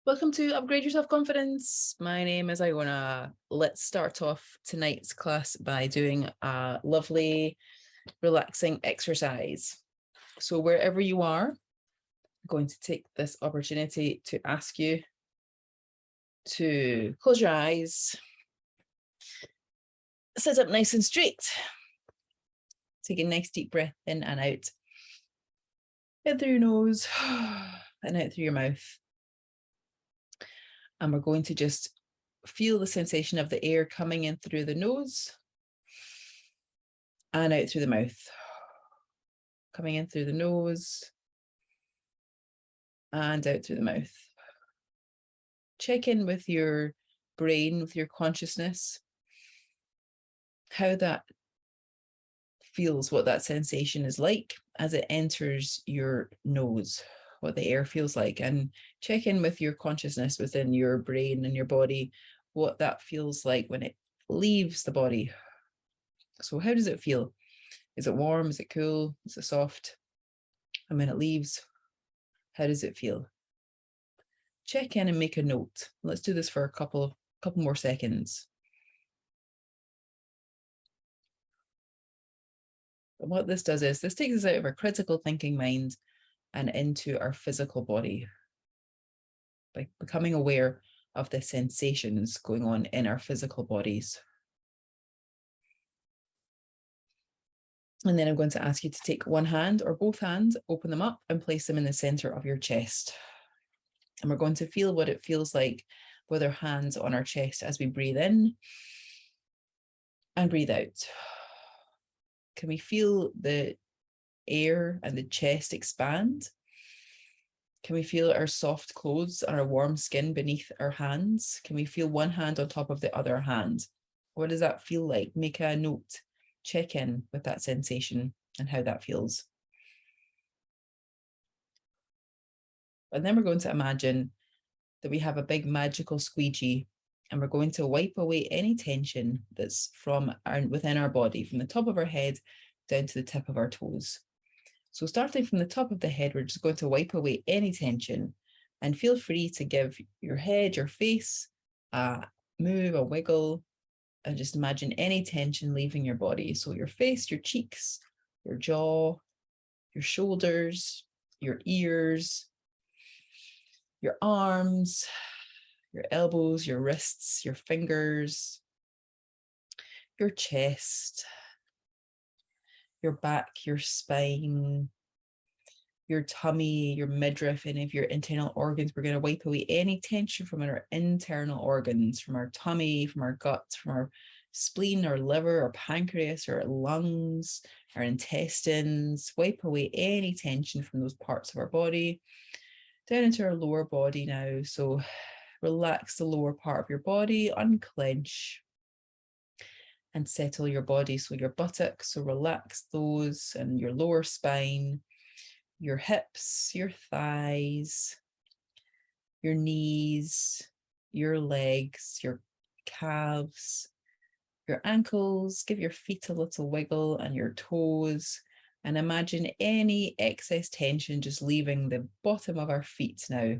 Welcome to Upgrade Your Self-Confidence. My name is Iona. Let's start off tonight's class by doing a lovely, relaxing exercise. So wherever you are, I'm going to take this opportunity to ask you to close your eyes, sit up nice and straight. Take a nice deep breath in and out. In through your nose and out through your mouth. And we're going to just feel the sensation of the air coming in through the nose and out through the mouth. Coming in through the nose and out through the mouth. Check in with your brain, with your consciousness, how that feels, what that sensation is like as it enters your nose, what the air feels like, and check in with your consciousness within your brain and your body, what that feels like when it leaves the body. So how does it feel? Is it warm? Is it cool? Is it soft? And when it leaves, how does it feel? Check in and make a note. Let's do this for a couple more seconds. And what this does is this takes us out of our critical thinking mind and into our physical body by becoming aware of the sensations going on in our physical bodies. And then I'm going to ask you to take one hand or both hands, open them up and place them in the center of your chest. And we're going to feel what it feels like with our hands on our chest as we breathe in and breathe out. Can we feel the air and the chest expand? Can we feel our soft clothes and our warm skin beneath our hands? Can we feel one hand on top of the other hand? What does that feel like? Make a note. Check in with that sensation and how that feels. And then we're going to imagine that we have a big magical squeegee, and we're going to wipe away any tension that's within our body, from the top of our head down to the tip of our toes. So starting from the top of the head, we're just going to wipe away any tension, and feel free to give your head, your face a move, a wiggle, and just imagine any tension leaving your body. So your face, your cheeks, your jaw, your shoulders, your ears, your arms, your elbows, your wrists, your fingers, your chest, your back, your spine, your tummy, your midriff, any of your internal organs. We're going to wipe away any tension from our internal organs, from our tummy, from our guts, from our spleen, our liver, our pancreas, our lungs, our intestines. Wipe away any tension from those parts of our body. Down into our lower body now. So relax the lower part of your body, unclench, and settle your body. So your buttocks, so relax those, and your lower spine, your hips, your thighs, your knees, your legs, your calves, your ankles. Give your feet a little wiggle and your toes. And imagine any excess tension just leaving the bottom of our feet now.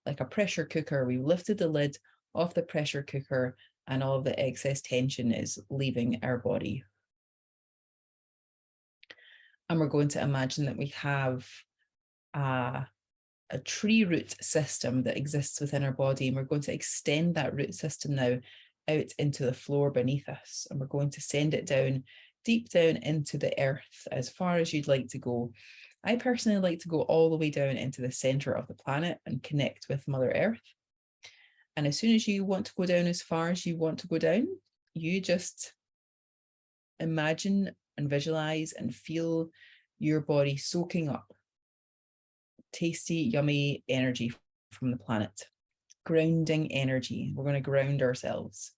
Like a pressure cooker, we've lifted the lid off the pressure cooker and all of the excess tension is leaving our body. And we're going to imagine that we have a tree root system that exists within our body, and we're going to extend that root system now out into the floor beneath us, and we're going to send it down, deep down into the earth, as far as you'd like to go. I personally like to go all the way down into the center of the planet and connect with Mother Earth. And as soon as you want to go down as far as you want to go down, you just imagine and visualize and feel your body soaking up tasty, yummy energy from the planet. Grounding energy. We're going to ground ourselves.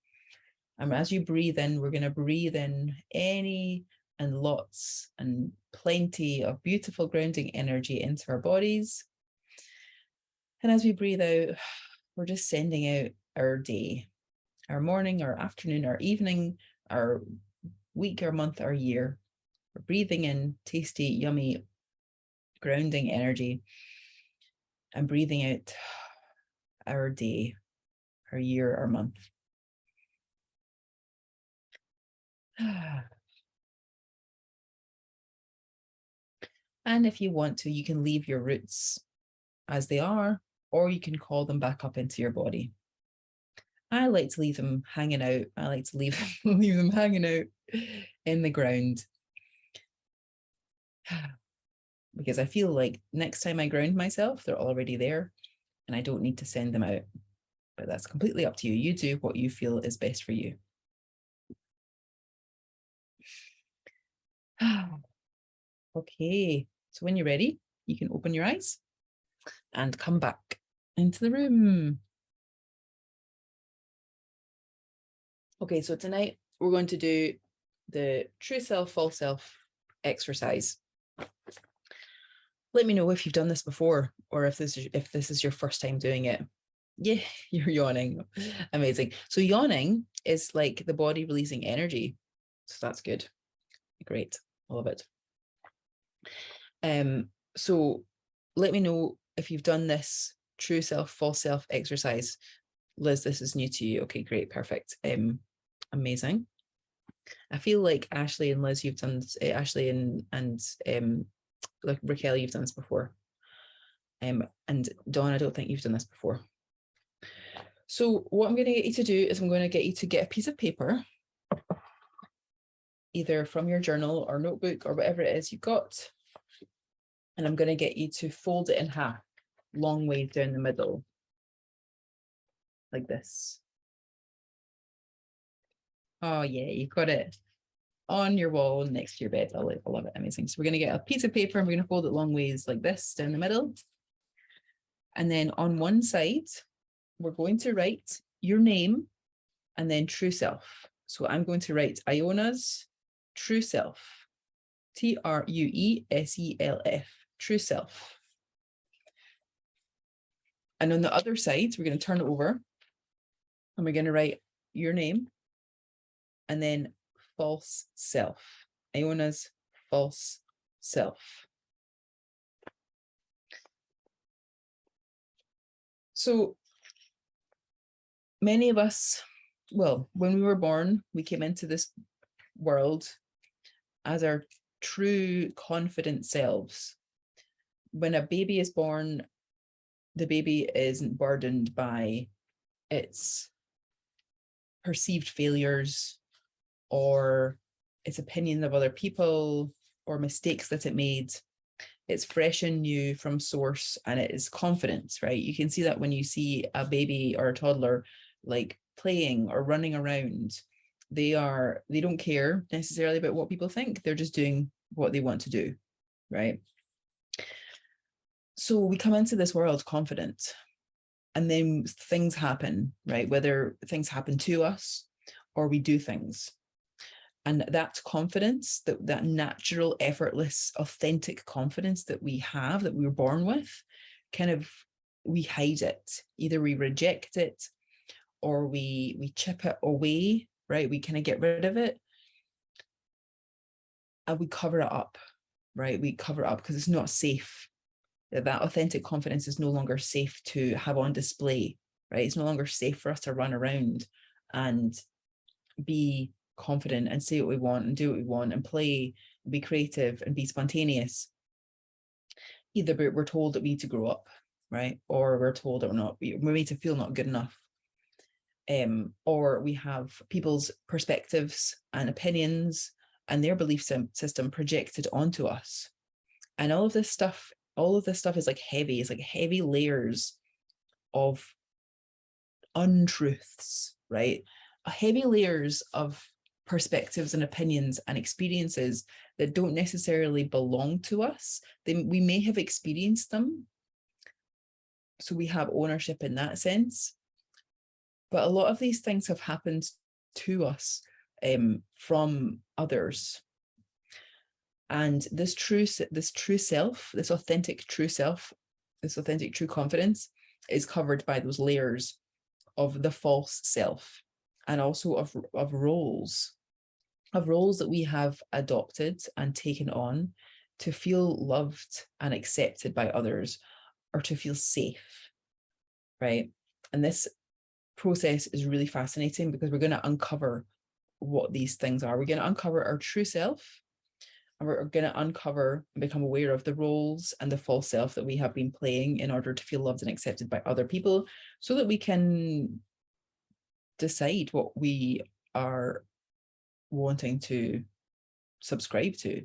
And as you breathe in, we're going to breathe in any and lots and plenty of beautiful grounding energy into our bodies. And as we breathe out, we're just sending out our day, our morning, our afternoon, our evening, our week, our month, our year. We're breathing in tasty, yummy, grounding energy and breathing out our day, our year, our month. And if you want to, you can leave your roots as they are, or you can call them back up into your body. I like to leave them hanging out. I like to leave them hanging out in the ground. Because I feel like next time I ground myself, they're already there and I don't need to send them out. But that's completely up to you. You do what you feel is best for you. Okay, so when you're ready, you can open your eyes and come back into the room. Okay, so tonight we're going to do the true self, false self exercise. Let me know if you've done this before or if this is your first time doing it. Yeah, you're yawning. Amazing. So yawning is like the body releasing energy. So that's good. Great. I love it. So let me know if you've done this true self, false self exercise. Liz, this is new to you. Okay, great, perfect. Amazing. I feel like Ashley and Liz, you've done Ashley and like Raquel, you've done this before. And Dawn, I don't think you've done this before. So what I'm going to get you to do is I'm going to get you to get a piece of paper, either from your journal or notebook or whatever it is you've got. And I'm going to get you to fold it in half, long ways down the middle, like this. Oh yeah, you got it on your wall next to your bed. I love it. Amazing. So we're going to get a piece of paper and we're going to fold it long ways like this down the middle. And then on one side, we're going to write your name and then true self. So I'm going to write Iona's true self, TRUESELF, true self. And on the other side, we're going to turn it over and we're going to write your name and then false self, Iona's false self. So many of us, well, when we were born, we came into this world as our true confident selves. When a baby is born, the baby isn't burdened by its perceived failures or its opinions of other people or mistakes that it made. It's fresh and new from source and it is confident, right? You can see that when you see a baby or a toddler like playing or running around. They don't care necessarily about what people think. They're just doing what they want to do, right? So we come into this world confident and then things happen, right? Whether things happen to us or we do things. And that confidence, that natural, effortless, authentic confidence that we have, that we were born with, we hide it. Either we reject it or we chip it away, right? We kind of get rid of it and we cover it up, right? We cover it up because it's not safe. That authentic confidence is no longer safe to have on display, right? It's no longer safe for us to run around and be confident and say what we want and do what we want and play and be creative and be spontaneous. Either we're told that we need to grow up, right? Or we're told that we're made to feel not good enough. Or we have people's perspectives and opinions and their belief system projected onto us. And all of this stuff is like heavy. It's like heavy layers of untruths, right? Heavy layers of perspectives and opinions and experiences that don't necessarily belong to us. We may have experienced them, so we have ownership in that sense. But a lot of these things have happened to us from others. And this true self, this authentic true self, this authentic true confidence is covered by those layers of the false self and also of roles that we have adopted and taken on to feel loved and accepted by others or to feel safe, right? And this process is really fascinating because we're going to uncover what these things are. We're going to uncover our true self, and we're going to uncover and become aware of the roles and the false self that we have been playing in order to feel loved and accepted by other people, so that we can decide what we are wanting to subscribe to.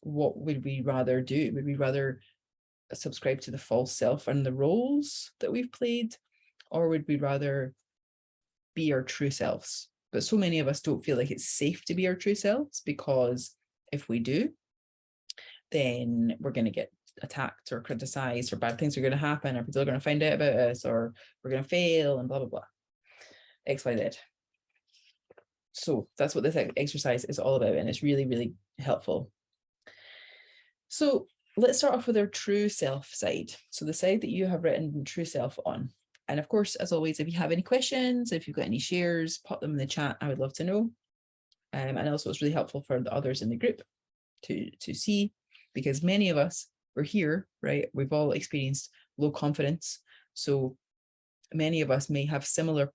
What would we rather do? Would we rather subscribe to the false self and the roles that we've played, or would we rather be our true selves? But so many of us don't feel like it's safe to be our true selves, because if we do, then we're going to get attacked or criticized, or bad things are going to happen, or people are going to find out about us, or we're going to fail, and blah, blah, blah. X, Y, Z. So that's what this exercise is all about, and it's really, really helpful. So let's start off with our true self side. So the side that you have written true self on. And of course, as always, if you have any questions, if you've got any shares, pop them in the chat. I would love to know. And also it's really helpful for the others in the group to see, because many of us, we're here, right? We've all experienced low confidence. So many of us may have similar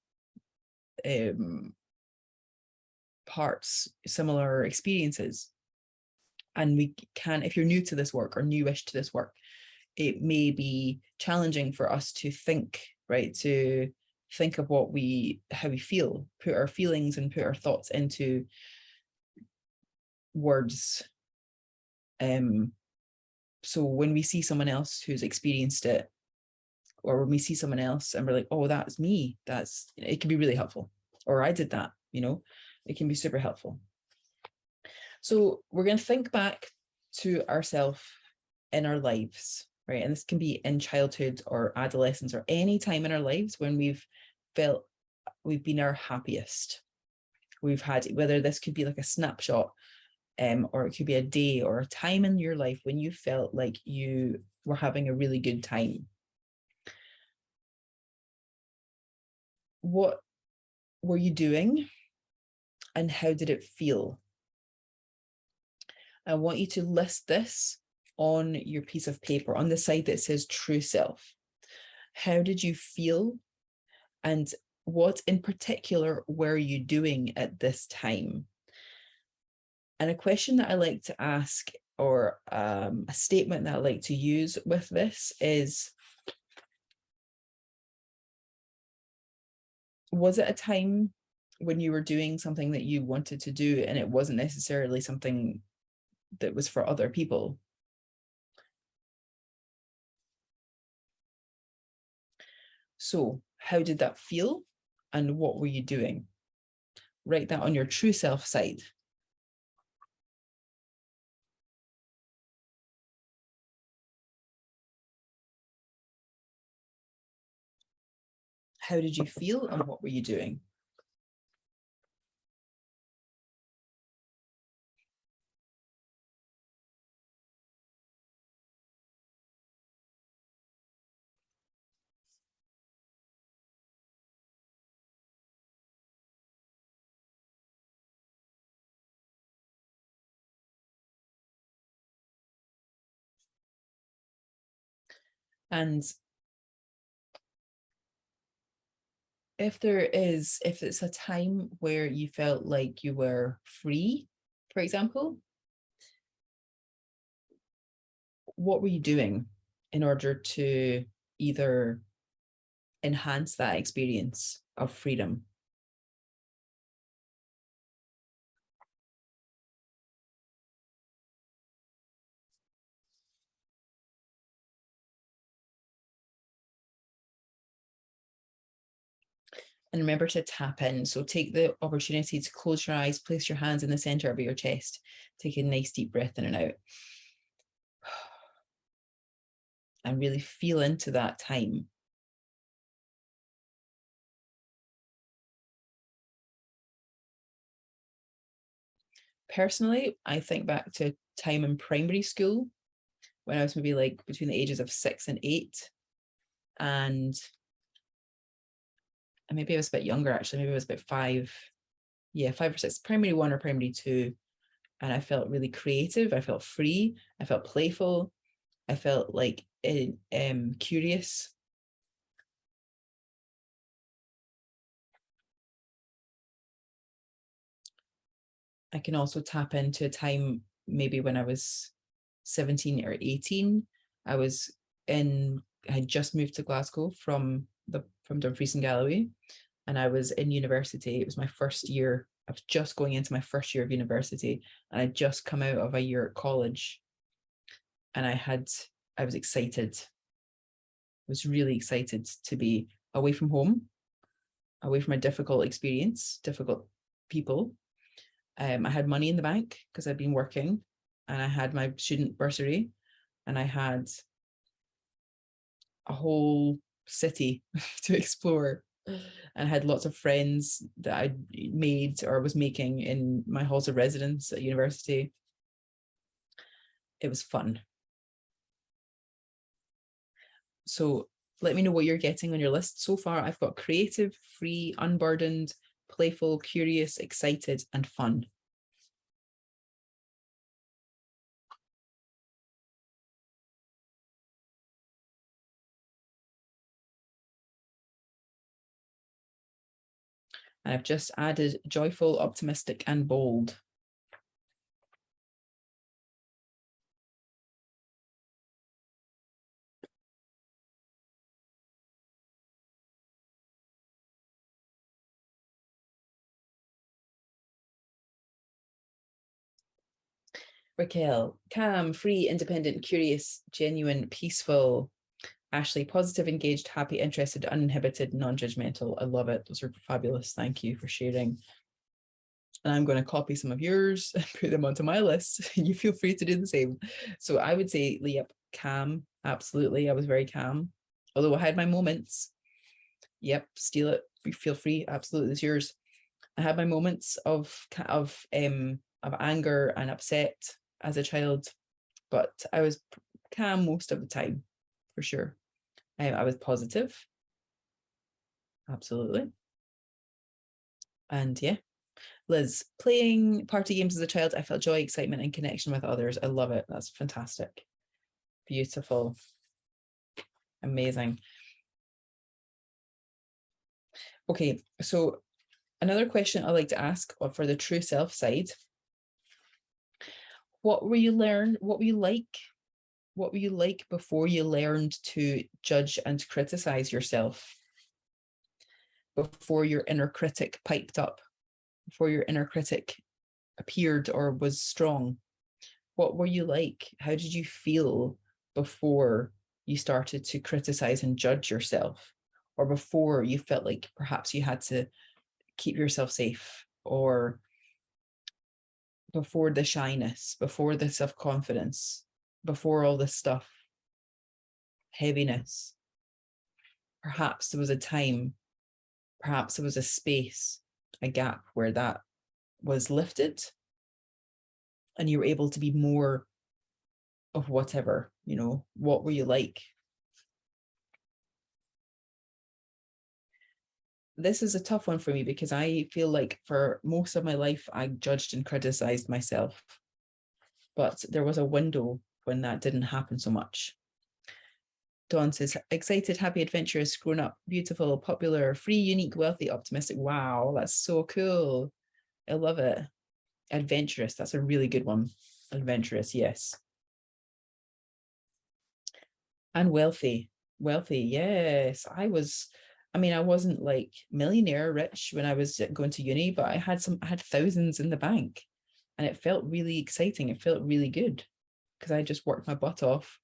parts, similar experiences. And we can, if you're new to this work or newish to this work, it may be challenging for us to think, right? To think of how we feel, put our feelings and put our thoughts into words. So when we see someone else who's experienced it, or when we see someone else and we're like, oh, that's me, it can be really helpful. Or I did that, it can be super helpful. So we're going to think back to ourselves in our lives, right? And this can be in childhood or adolescence or any time in our lives when we've felt we've been our happiest. We've had, whether this could be like a snapshot, or it could be a day or a time in your life when you felt like you were having a really good time. What were you doing and how did it feel? I want you to list this on your piece of paper on the side that says true self. How did you feel? And what in particular were you doing at this time? And a question that I like to ask, or a statement that I like to use with this is, was it a time when you were doing something that you wanted to do and it wasn't necessarily something that was for other people? So how did that feel? And what were you doing? Write that on your true self side. How did you feel and what were you doing? And if it's a time where you felt like you were free, for example, what were you doing in order to either enhance that experience of freedom? And remember to tap in. So take the opportunity to close your eyes, place your hands in the center of your chest, take a nice deep breath in and out, and really feel into that time. Personally, I think back to time in primary school when I was maybe like between the ages of 6 and 8. And maybe I was a bit younger, actually. Maybe I was about 5. Yeah, 5 or 6, primary 1 or primary 2. And I felt really creative. I felt free. I felt playful. I felt like curious. I can also tap into a time maybe when I was 17 or 18. I had just moved to Glasgow from Dumfries and Galloway, and I was in university. It was my first year. I was just going into my first year of university, and I'd just come out of a year at college, and I was excited. I was really excited to be away from home, away from a difficult experience, difficult people. I had money in the bank because I'd been working, and I had my student bursary, and I had a whole city to explore, and had lots of friends that I'd made or was making in my halls of residence at university. It was fun. So let me know what you're getting on your list. So far, I've got creative, free, unburdened, playful, curious, excited, and fun. And I've just added joyful, optimistic, and bold. Raquel, calm, free, independent, curious, genuine, peaceful. Ashley, positive, engaged, happy, interested, uninhibited, non-judgmental. I love it. Those are fabulous. Thank you for sharing. And I'm going to copy some of yours and put them onto my list. You feel free to do the same. So I would say, yep, calm. Absolutely. I was very calm. Although I had my moments. Yep, steal it. Feel free. Absolutely. It's yours. I had my moments of anger and upset as a child, but I was calm most of the time, for sure. I was positive. Absolutely. And yeah, Liz, playing party games as a child, I felt joy, excitement, and connection with others. I love it. That's fantastic. Beautiful. Amazing. Okay, so another question I like to ask for the true self side. What were you like? What were you like before you learned to judge and criticize yourself? Before your inner critic piped up? Before your inner critic appeared or was strong? What were you like? How did you feel before you started to criticize and judge yourself? Or before you felt like perhaps you had to keep yourself safe? Or before the shyness, before the self-confidence, before all this stuff, heaviness? Perhaps there was a time, perhaps there was a space, a gap where that was lifted and you were able to be more of whatever, what were you like? This is a tough one for me because I feel like for most of my life, I judged and criticized myself. But there was a window when that didn't happen so much. Dawn says, excited, happy, adventurous, grown up, beautiful, popular, free, unique, wealthy, optimistic. Wow, that's so cool. I love it. Adventurous, that's a really good one. Adventurous, yes. And wealthy. Wealthy, yes. I wasn't like millionaire rich when I was going to uni, but I had thousands in the bank, and it felt really exciting. It felt really good because I just worked my butt off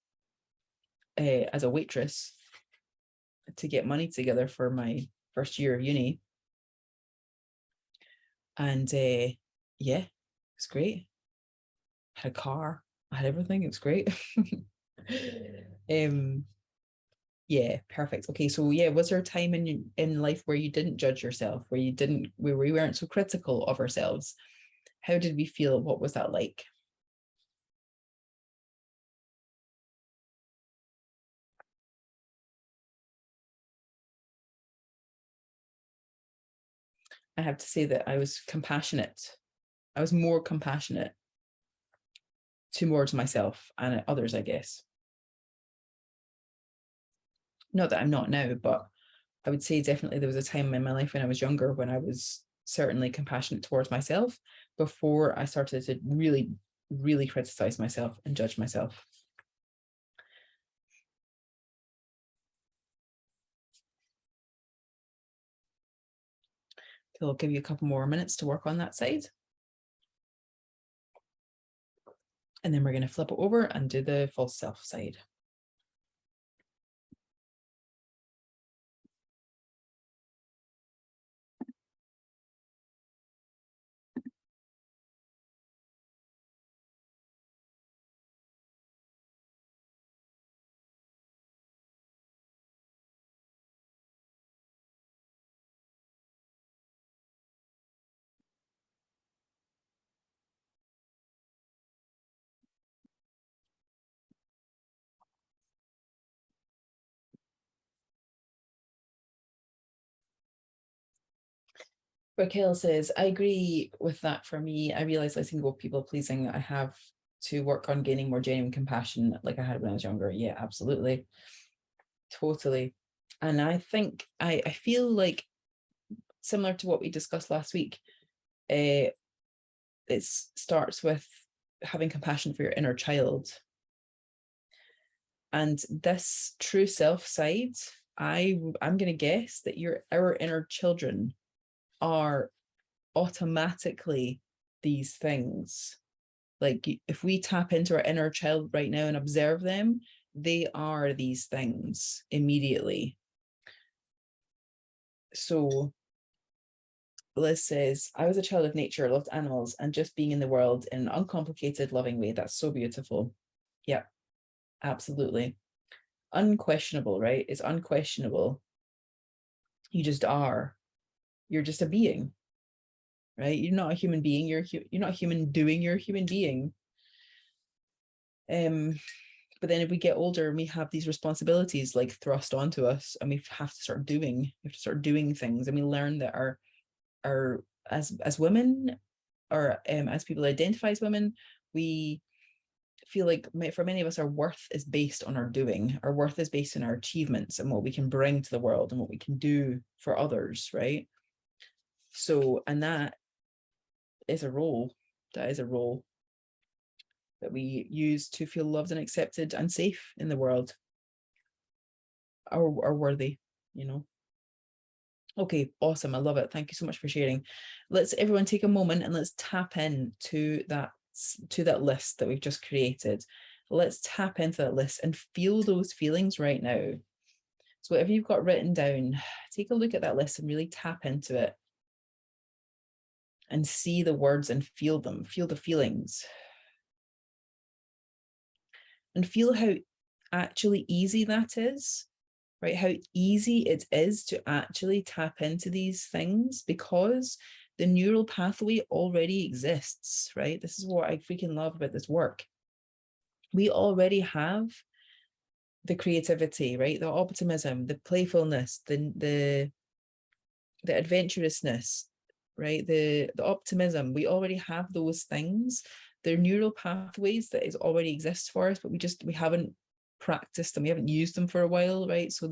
as a waitress to get money together for my first year of uni. And yeah, it's great. I had a car, I had everything. It was great. um, yeah, perfect. Okay, so yeah, was there a time in life where you didn't judge yourself, where we weren't so critical of ourselves? How did we feel? What was that like? I have to say that I was compassionate. I was more compassionate towards myself and others, I guess. Not that I'm not now, but I would say definitely there was a time in my life when I was younger when I was certainly compassionate towards myself before I started to really, really criticize myself and judge myself. So I'll give you a couple more minutes to work on that side. And then we're going to flip it over and do the false self side. Raquel says, I agree with that. For me, I realize letting go of people pleasing, I have to work on gaining more genuine compassion like I had when I was younger. Yeah, absolutely. Totally. And I think I feel like, similar to what we discussed last week, it starts with having compassion for your inner child. And this true self side, I'm going to guess that our inner children are automatically these things. Like, if we tap into our inner child right now and observe them, they are these things immediately. So Liz says, I was a child of nature, loved animals, and just being in the world in an uncomplicated, loving way. That's so beautiful. Yeah, absolutely. Unquestionable, right? It's unquestionable. You just are. You're just a being, right? You're not a human being. You're not a human doing. You're a human being. But then if we get older and we have these responsibilities like thrust onto us, and we have to start doing things, and we learn that our as women, or as people identify as women, we feel like, for many of us, our worth is based on our doing. Our worth is based on our achievements and what we can bring to the world and what we can do for others, right? So, and that is a role. That is a role that we use to feel loved and accepted and safe in the world, or worthy, you know. Okay, awesome. I love it. Thank you so much for sharing. Let's everyone take a moment and let's tap in to that list that we've just created. Let's tap into that list and feel those feelings right now. So whatever you've got written down, take a look at that list and really tap into it and see the words and feel them, feel the feelings. And feel how actually easy that is, right? How easy it is to actually tap into these things, because the neural pathway already exists, right? This is what I freaking love about this work. We already have the creativity, right? The optimism, the playfulness, the adventurousness, right? The optimism. We already have those things. They're neural pathways that is already exists for us, but we haven't practiced them. We haven't used them for a while, right? So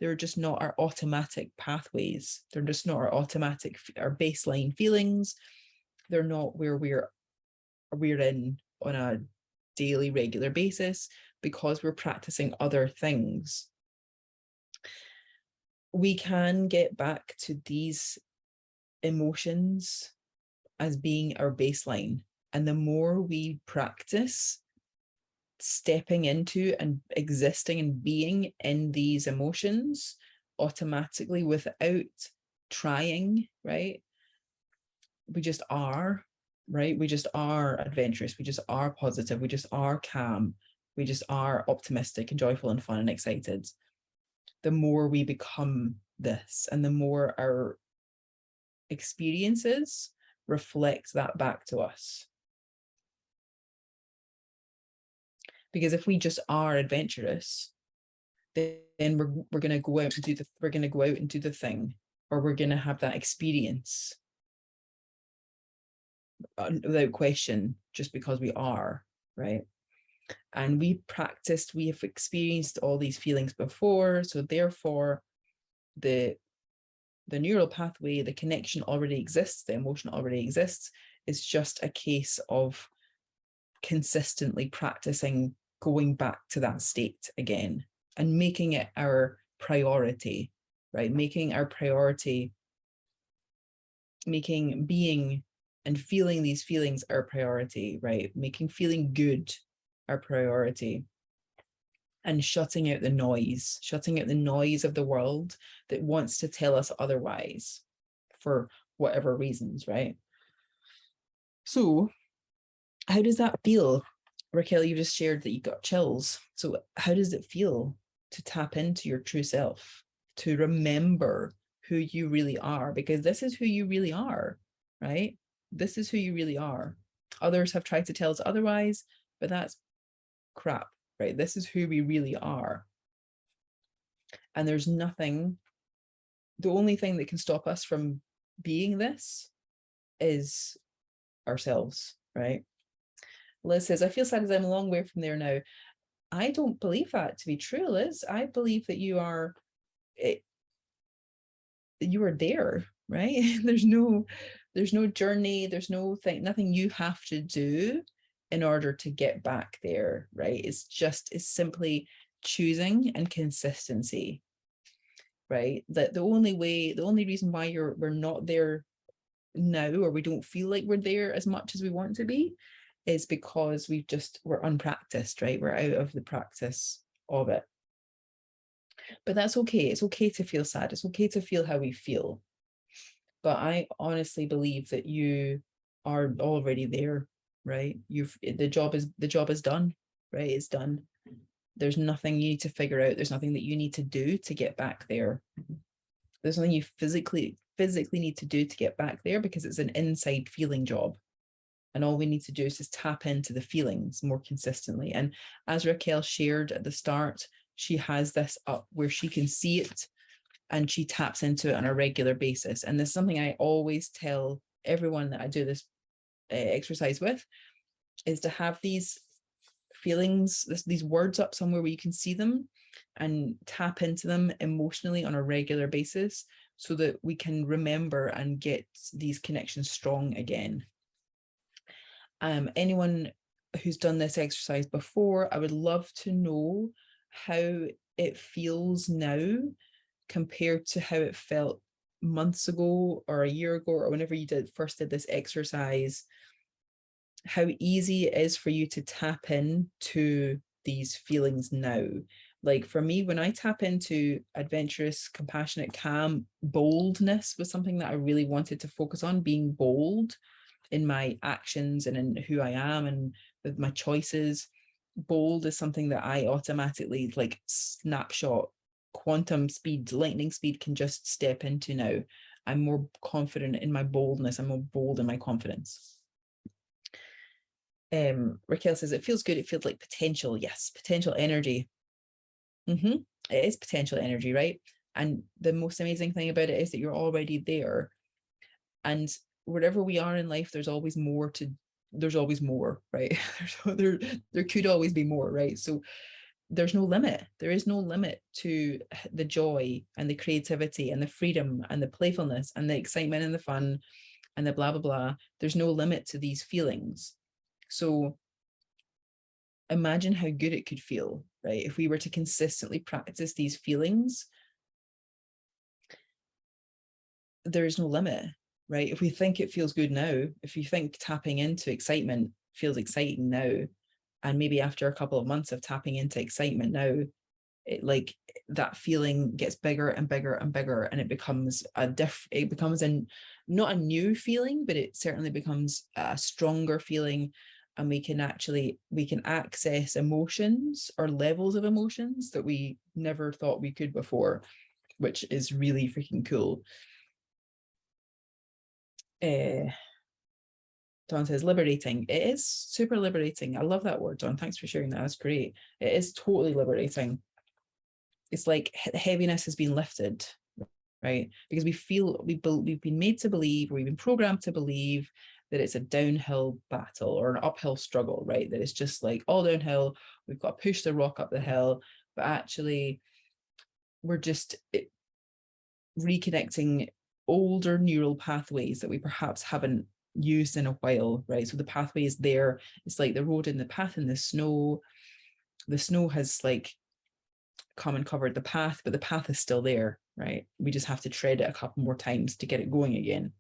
they're just not our automatic pathways. They're just not our baseline feelings. They're not where we're in on a daily, regular basis, because we're practicing other things. We can get back to these emotions as being our baseline. And the more we practice stepping into and existing and being in these emotions automatically without trying, right? We just are, right? We just are adventurous. We just are positive. We just are calm. We just are optimistic and joyful and fun and excited. The more we become this, and the more our experiences reflect that back to us. Because if we just are adventurous, then we're going to go out and do the thing, or we're going to have that experience without question, just because we are, right? And we have experienced all these feelings before, so therefore the the neural pathway, the connection already exists, the emotion already exists. It's just a case of consistently practicing going back to that state again and making it our priority, right? Making our priority, making being and feeling these feelings our priority, right? Making feeling good our priority, and shutting out the noise of the world that wants to tell us otherwise for whatever reasons, right? So how does that feel? Raquel, you just shared that you got chills. So how does it feel to tap into your true self, to remember who you really are? Because this is who you really are, right? This is who you really are. Others have tried to tell us otherwise, but that's crap, right? This is who we really are. And there's nothing, the only thing that can stop us from being this is ourselves, right? Liz says, I feel sad as I'm a long way from there now. I don't believe that to be true, Liz. I believe that you are there, right? There's no journey, there's no thing, nothing you have to do in order to get back there, right? It's simply choosing and consistency, right? That the only reason why we're not there now, or we don't feel like we're there as much as we want to be, is because we're unpracticed, right? We're out of the practice of it. But that's okay. It's okay to feel sad. It's okay to feel how we feel. But I honestly believe that you are already there, right? The job is done, right? It's done. There's nothing you need to figure out. There's nothing that you need to do to get back there. There's nothing you physically need to do to get back there, because it's an inside feeling job. And all we need to do is just tap into the feelings more consistently. And as Raquel shared at the start, she has this up where she can see it and she taps into it on a regular basis. And this is something I always tell everyone that I do this exercise with, is to have these feelings, these words up somewhere where you can see them, and tap into them emotionally on a regular basis, so that we can remember and get these connections strong again. Anyone who's done this exercise before, I would love to know how it feels now compared to how it felt months ago or a year ago, or whenever you first did this exercise. How easy it is for you to tap into these feelings now. Like for me, when I tap into adventurous, compassionate, calm, boldness was something that I really wanted to focus on, being bold in my actions and in who I am and with my choices. Bold is something that I automatically, like snapshot, quantum speed, lightning speed, can just step into now. I'm more confident in my boldness. I'm more bold in my confidence. Raquel says, it feels good. It feels like potential. Yes, potential energy. It is potential energy, right? And the most amazing thing about it is that you're already there. And wherever we are in life, there's always more, right? there could always be more, right? So there's no limit. There is no limit to the joy and the creativity and the freedom and the playfulness and the excitement and the fun and the blah, blah, blah. There's no limit to these feelings. So imagine how good it could feel, right? If we were to consistently practice these feelings, there is no limit, right? If we think it feels good now, if you think tapping into excitement feels exciting now, and maybe after a couple of months of tapping into excitement now, like that feeling gets bigger and bigger and bigger, and it becomes not a new feeling, but it certainly becomes a stronger feeling. And we can access emotions or levels of emotions that we never thought we could before, which is really freaking cool. Dawn says liberating. It is super liberating. I love that word, Dawn. Thanks for sharing that. That's great. It is totally liberating. It's like heaviness has been lifted, right? Because we've been made to believe, or we've been programmed to believe, that it's a downhill battle or an uphill struggle, right? That it's just like all downhill. We've got to push the rock up the hill, but actually we're just reconnecting older neural pathways that we perhaps haven't used in a while, right? So the pathway is there. It's like the road and the path in the snow. The snow has like come and covered the path, but the path is still there, right? We just have to tread it a couple more times to get it going again.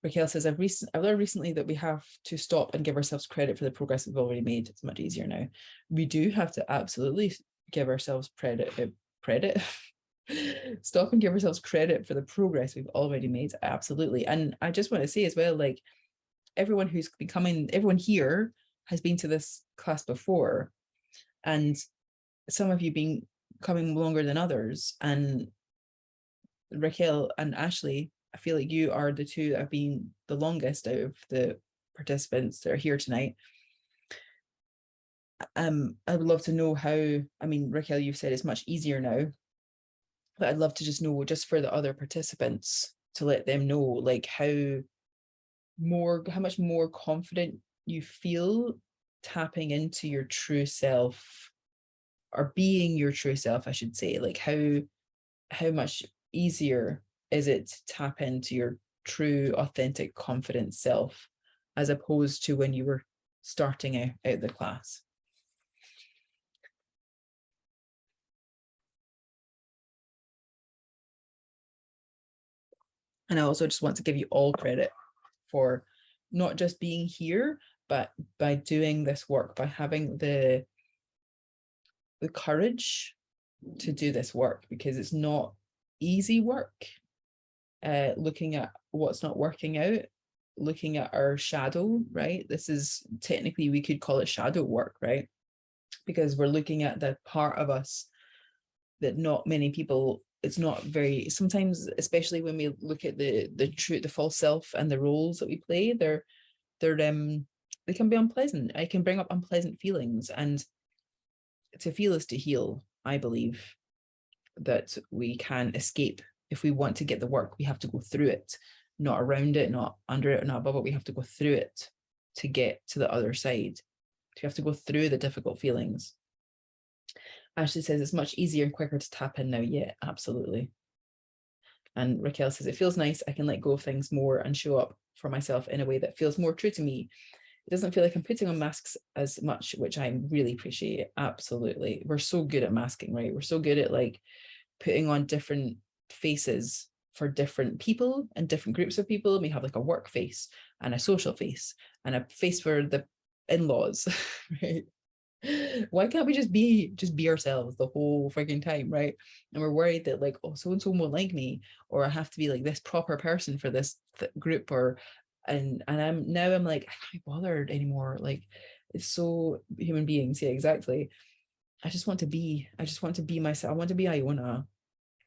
Raquel says, I've learned recently that we have to stop and give ourselves credit for the progress we've already made. It's much easier now. We do have to absolutely give ourselves credit. Stop and give ourselves credit for the progress we've already made. Absolutely. And I just want to say as well, like everyone who's been coming, everyone here has been to this class before. And some of you been coming longer than others. And Raquel and Ashley, I feel like you are the two that have been the longest out of the participants that are here tonight. I would love to know how, I mean, Raquel, you've said it's much easier now, but I'd love to just know, just for the other participants, to let them know like how much more confident you feel tapping into your true self, or being your true self, I should say. Like how much easier is it to tap into your true, authentic, confident self, as opposed to when you were starting out the class? And I also just want to give you all credit for not just being here, but by doing this work, by having the courage to do this work, because it's not easy work. Looking at what's not working out, looking at our shadow, right? This is technically, we could call it shadow work, right? Because we're looking at the part of us that not many people, it's not very, sometimes, especially when we look at the false self and the roles that we play, they can be unpleasant. I can bring up unpleasant feelings, and to feel is to heal. I believe that we can escape. If we want to get the work, we have to go through it, not around it, not under it, not above it. We have to go through it to get to the other side. We have to go through the difficult feelings. Ashley says it's much easier and quicker to tap in now. Yeah, absolutely. And Raquel says, it feels nice. I can let go of things more and show up for myself in a way that feels more true to me. It doesn't feel like I'm putting on masks as much, which I really appreciate. Absolutely. We're so good at masking, right? We're so good at like putting on different faces for different people and different groups of people. We have like a work face and a social face and a face for the in-laws, right? Why can't we just be ourselves the whole freaking time, right? And we're worried that like, oh, so and so won't like me, or I have to be like this proper person for this group, or and I'm like, I can't be bothered anymore. Like, it's so human beings. Yeah, exactly. I just want to be myself. I want to be Iona,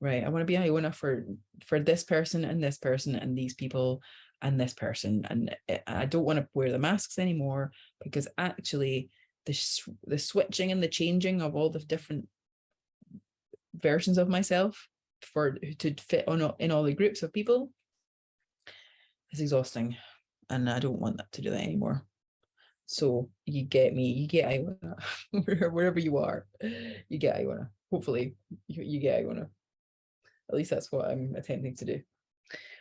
right? I want to be Iona for this person and this person and these people and this person. And I don't want to wear the masks anymore, because actually the switching and the changing of all the different versions of myself to fit in all the groups of people is exhausting, and I don't want that to do that anymore. So you get me, you get Iona, wherever you are, you get Iona. Hopefully you get Iona. At least that's what I'm attempting to do.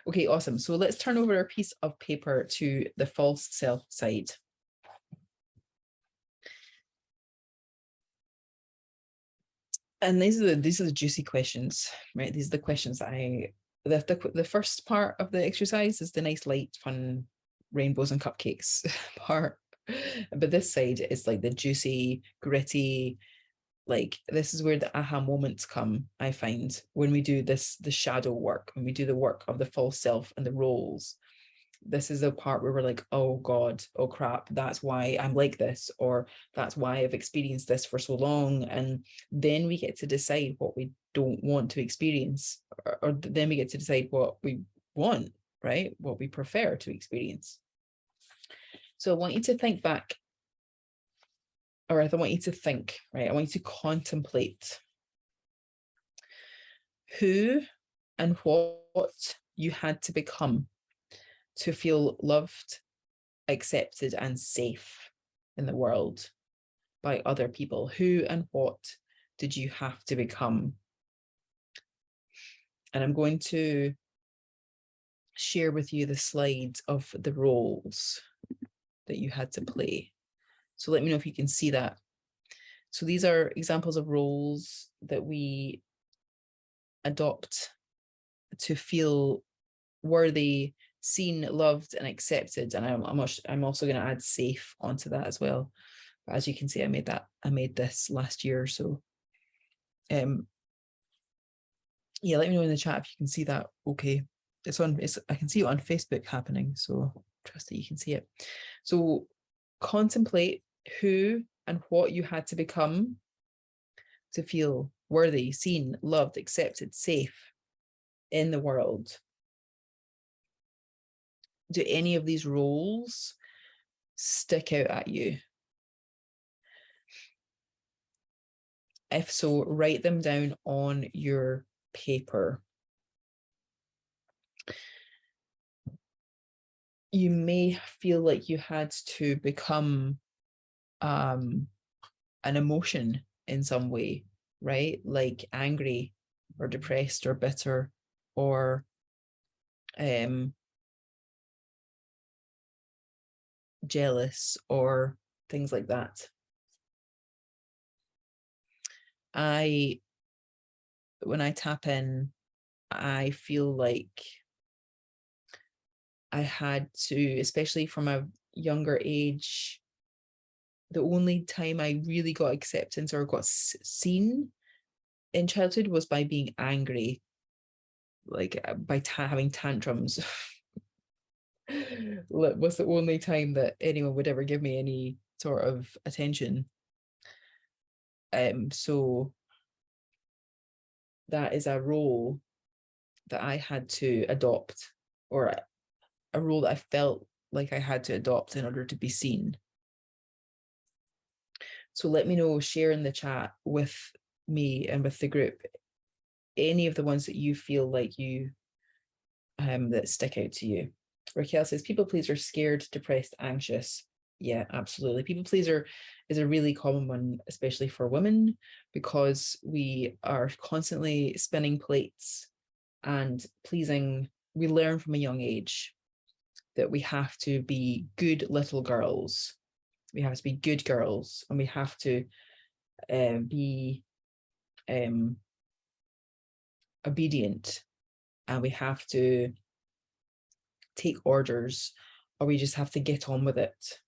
Okay, awesome. So let's turn over our piece of paper to the false self side. And these are the juicy questions, right? These are the questions that the first part of the exercise is the nice, light, fun rainbows and cupcakes part. But this side is like the juicy, gritty, like this is where the aha moments come, I find, when we do the shadow work, when we do the work of the false self and the roles. This is the part where we're like, oh God, oh crap, that's why I'm like this, or that's why I've experienced this for so long. And then we get to decide what we don't want to experience, or then we get to decide what we want, right? What we prefer to experience. So I want you to think back, or I want you to think, right? I want you to contemplate who and what you had to become to feel loved, accepted, and safe in the world by other people. Who and what did you have to become? And I'm going to share with you the slides of the roles that you had to play. So let me know if you can see that. So these are examples of roles that we adopt to feel worthy, seen, loved, and accepted. And I'm also going to add safe onto that as well. But as you can see, I made this last year. So yeah, let me know in the chat if you can see that. Okay. I can see it on Facebook happening. So trust that you can see it. So contemplate who and what you had to become to feel worthy, seen, loved, accepted, safe in the world. Do any of these roles stick out at you? If so, write them down on your paper. You may feel like you had to become an emotion in some way, right? Like angry or depressed or bitter or jealous or things like that. When I tap in, I feel like I had to, especially from a younger age, the only time I really got acceptance or got seen in childhood was by being angry, like by having tantrums. Was the only time that anyone would ever give me any sort of attention. So that is a role that I had to adopt, or a role that I felt like I had to adopt in order to be seen. So let me know, share in the chat with me and with the group any of the ones that you feel like you that stick out to you. Raquel says, people pleaser, scared, depressed, anxious. Yeah, absolutely. People pleaser is a really common one, especially for women, because we are constantly spinning plates and pleasing. We learn from a young age that we have to be good little girls. We have to be good girls, and we have to be obedient, and we have to take orders, or we just have to get on with it.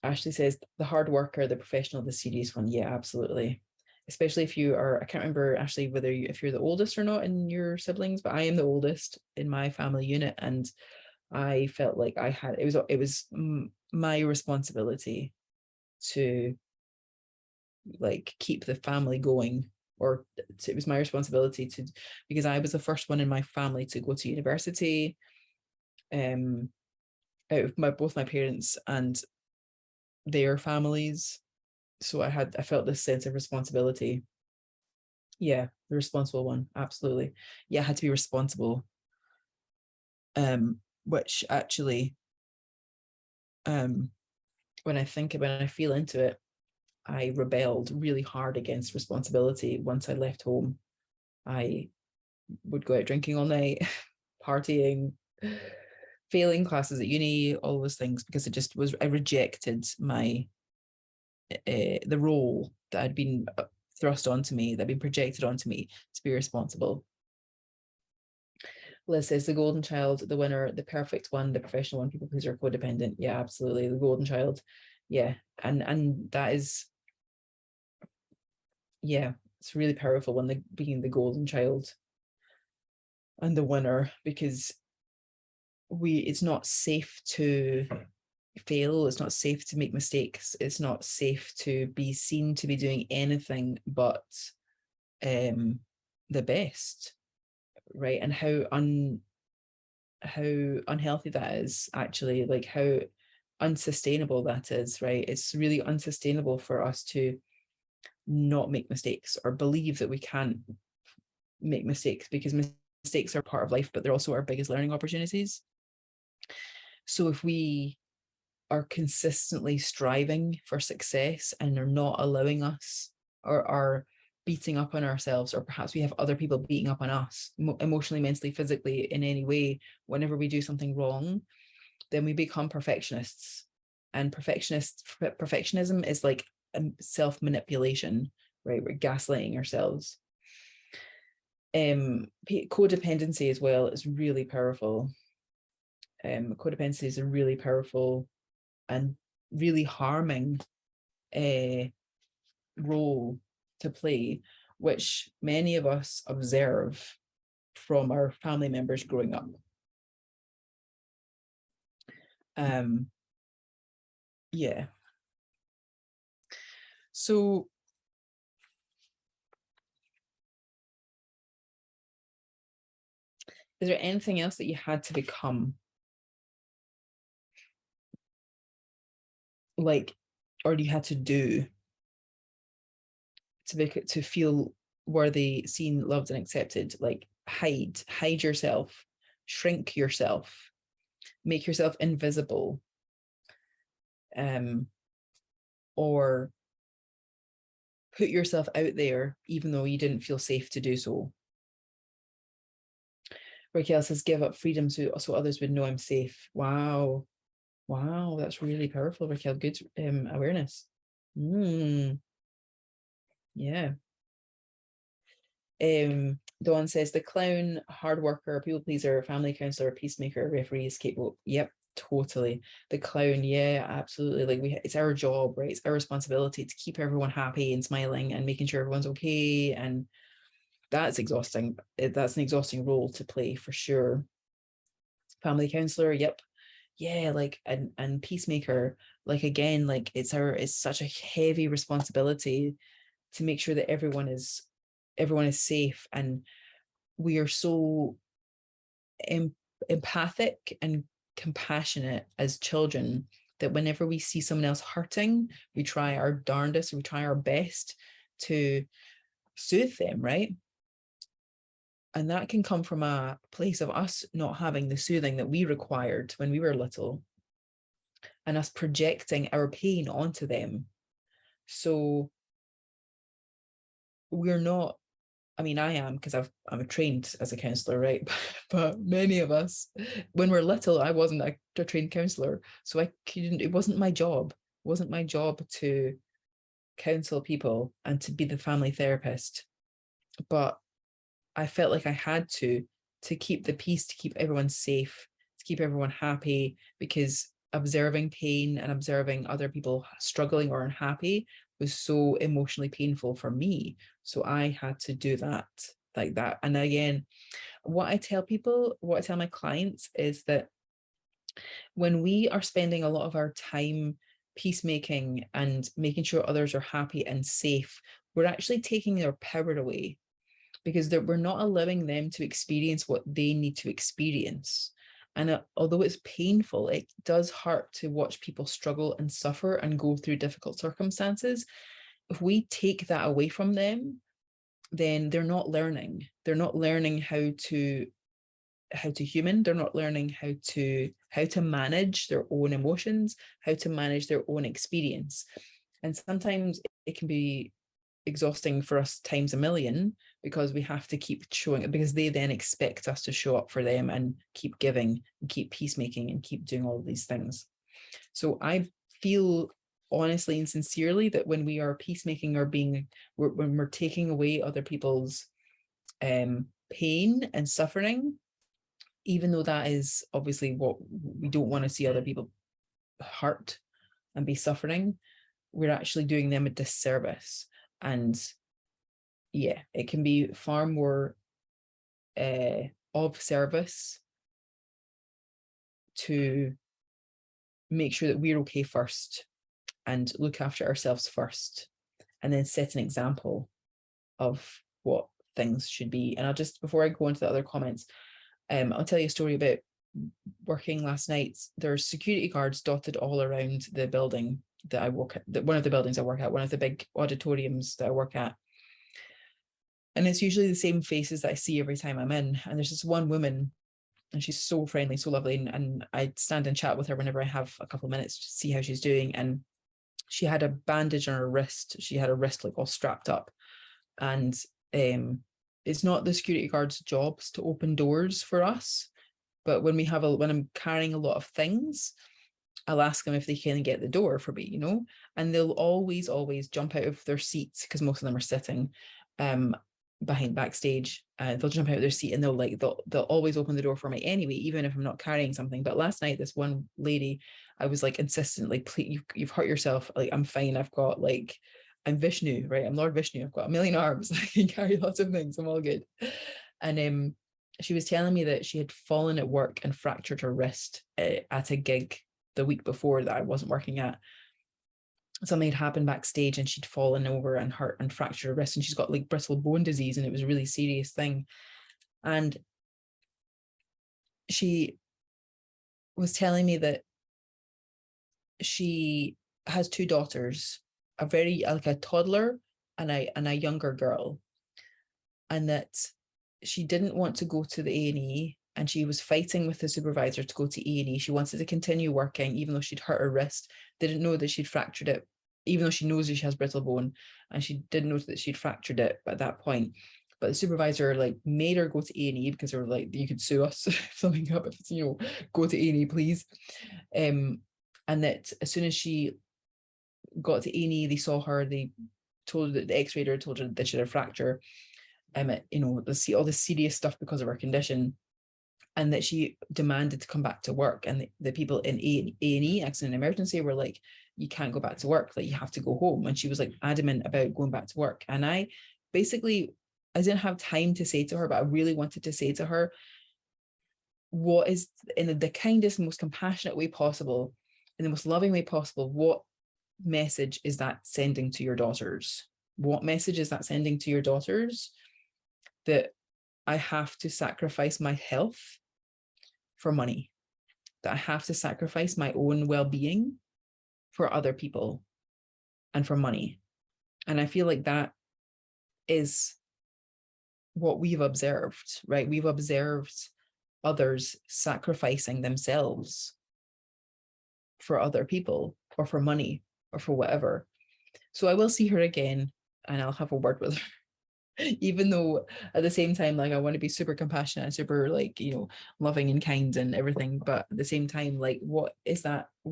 Ashley says, the hard worker, the professional, the serious one. Yeah, absolutely. Especially if you are, I can't remember, Ashley, if you're the oldest or not in your siblings, but I am the oldest in my family unit, and I felt like it was my responsibility to like keep the family going, or it was my responsibility to, because I was the first one in my family to go to university, out of both my parents and their families. So I felt this sense of responsibility. Yeah, the responsible one, absolutely. Yeah, I had to be responsible. Which actually, when I feel into it, I rebelled really hard against responsibility. Once I left home, I would go out drinking all night, partying, failing classes at uni, all those things, because I rejected the role that had been thrust onto me, that had been projected onto me to be responsible. Liz says, the golden child, the winner, the perfect one, the professional one, people pleaser, codependent. Yeah, absolutely. The golden child. Yeah. And that is, yeah, it's really powerful when being the golden child and the winner, because it's not safe to fail, it's not safe to make mistakes, it's not safe to be seen to be doing anything but the best, right? And how unhealthy that is, actually, like how unsustainable that is, right? It's really unsustainable for us to not make mistakes or believe that we can't make mistakes, because mistakes are part of life, but they're also our biggest learning opportunities. So if we are consistently striving for success and are not allowing us, or are beating up on ourselves, or perhaps we have other people beating up on us emotionally, mentally, physically, in any way, whenever we do something wrong, then we become perfectionists. And perfectionism is like self-manipulation, right? We're gaslighting ourselves. Codependency as well is really powerful. Codependency is a really powerful and really harming role to play, which many of us observe from our family members growing up. Yeah. So is there anything else that you had to become? Like, or you had to do to feel worthy, seen, loved, and accepted? Like hide yourself, shrink yourself, make yourself invisible, or put yourself out there even though you didn't feel safe to do so. Raquel says, give up freedom so others would know I'm safe. Wow. Wow, that's really powerful, Raquel. Good awareness. Yeah. Dawn says, the clown, hard worker, people pleaser, family counselor, peacemaker, referee, scapegoat. Yep, totally. The clown, yeah, absolutely. Like it's our job, right? It's our responsibility to keep everyone happy and smiling and making sure everyone's okay. And that's exhausting. That's an exhausting role to play for sure. Family counselor, yep. Yeah, like and peacemaker, like again, like it's such a heavy responsibility to make sure that everyone is safe, and we are so empathic and compassionate as children that whenever we see someone else hurting, we try our darndest, we try our best to soothe them, right? And that can come from a place of us not having the soothing that we required when we were little, and us projecting our pain onto them. So we're not, I mean, I am, because I'm trained as a counselor, right? But many of us, when we're little, I wasn't a trained counselor. So it wasn't my job. It wasn't my job to counsel people and to be the family therapist. But I felt like I had to keep the peace, to keep everyone safe, to keep everyone happy, because observing pain and observing other people struggling or unhappy was so emotionally painful for me. So I had to do that like that. And again, what I tell my clients is that when we are spending a lot of our time peacemaking and making sure others are happy and safe, we're actually taking their power away, because we're not allowing them to experience what they need to experience. And although it's painful, it does hurt to watch people struggle and suffer and go through difficult circumstances. If we take that away from them, then they're not learning. They're not learning how to human. They're not learning how to manage their own emotions, how to manage their own experience. And sometimes it can be exhausting for us times a million, because we have to keep showing it, because they then expect us to show up for them and keep giving and keep peacemaking and keep doing all of these things. So I feel honestly and sincerely that when we are peacemaking, or when we're taking away other people's pain and suffering, even though that is obviously what we don't want to see, other people hurt and be suffering, we're actually doing them a disservice. And yeah, it can be far more of service to make sure that we're okay first and look after ourselves first, and then set an example of what things should be. And I'll just, before I go into the other comments, I'll tell you a story about working last night. There's security guards dotted all around the building that I work at, one of the buildings I work at, one of the big auditoriums that I work at. And it's usually the same faces that I see every time I'm in. And there's this one woman, and she's so friendly, so lovely. And I stand and chat with her whenever I have a couple of minutes to see how she's doing. And she had a bandage on her wrist. She had her wrist like all strapped up. And it's not the security guards' jobs to open doors for us. But when I'm carrying a lot of things, I'll ask them if they can get the door for me, and they'll always jump out of their seats, because most of them are sitting behind backstage. They'll jump out of their seat and they'll always open the door for me anyway, even if I'm not carrying something. But last night, this one lady, I was like insistent, like, please, you've hurt yourself. Like, I'm fine. I've got I'm Vishnu, right? I'm Lord Vishnu. I've got a million arms. I can carry lots of things. I'm all good. And she was telling me that she had fallen at work and fractured her wrist at a gig the week before that I wasn't working at. Something had happened backstage and she'd fallen over and hurt and fractured her wrist, and she's got like brittle bone disease, and it was a really serious thing. And she was telling me that she has two daughters, a toddler and a younger girl, and that she didn't want to go to the A&E, and she was fighting with the supervisor to go to A&E. She wanted to continue working even though she'd hurt her wrist. They didn't know that she'd fractured it, even though she knows that she has brittle bone, and she didn't know that she'd fractured it at that point. But the supervisor made her go to A&E, because they were like, you could sue us if something happens, go to A&E, please. And that as soon as she got to A&E, they saw her, they told her, the x-rayer told her that she had a fracture, see all the serious stuff because of her condition, and that she demanded to come back to work. And the people in A&E, accident and emergency, were like, you can't go back to work, you have to go home. And she was adamant about going back to work. And I didn't have time to say to her, but I really wanted to say to her, what is, in the kindest, most compassionate way possible, in the most loving way possible, what message is that sending to your daughters? What message is that sending to your daughters? That I have to sacrifice my health for money, that I have to sacrifice my own well-being for other people and for money. And I feel like that is what we've observed, right? We've observed others sacrificing themselves for other people, or for money, or for whatever. So I will see her again and I'll have a word with her. Even though at the same time, I want to be super compassionate and super loving and kind and everything, but at the same time, what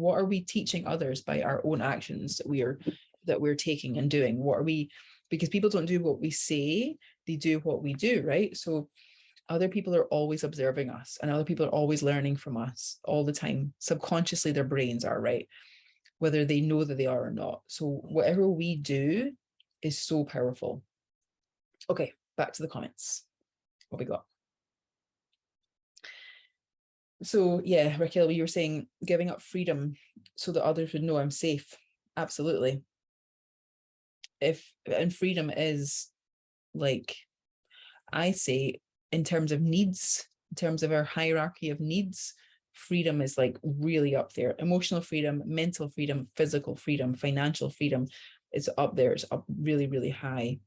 are we teaching others by our own actions that we're taking and doing? What are we, because people don't do what we say, they do what we do, right? So other people are always observing us, and other people are always learning from us all the time. Subconsciously, their brains are, right, whether they know that they are or not. So whatever we do is so powerful. Okay, back to the comments. What we got? So yeah, Raquel, you were saying giving up freedom so that others would know I'm safe. Absolutely. And freedom is, I say, in terms of needs, in terms of our hierarchy of needs, freedom is really up there. Emotional freedom, mental freedom, physical freedom, financial freedom is up there. It's up really, really high.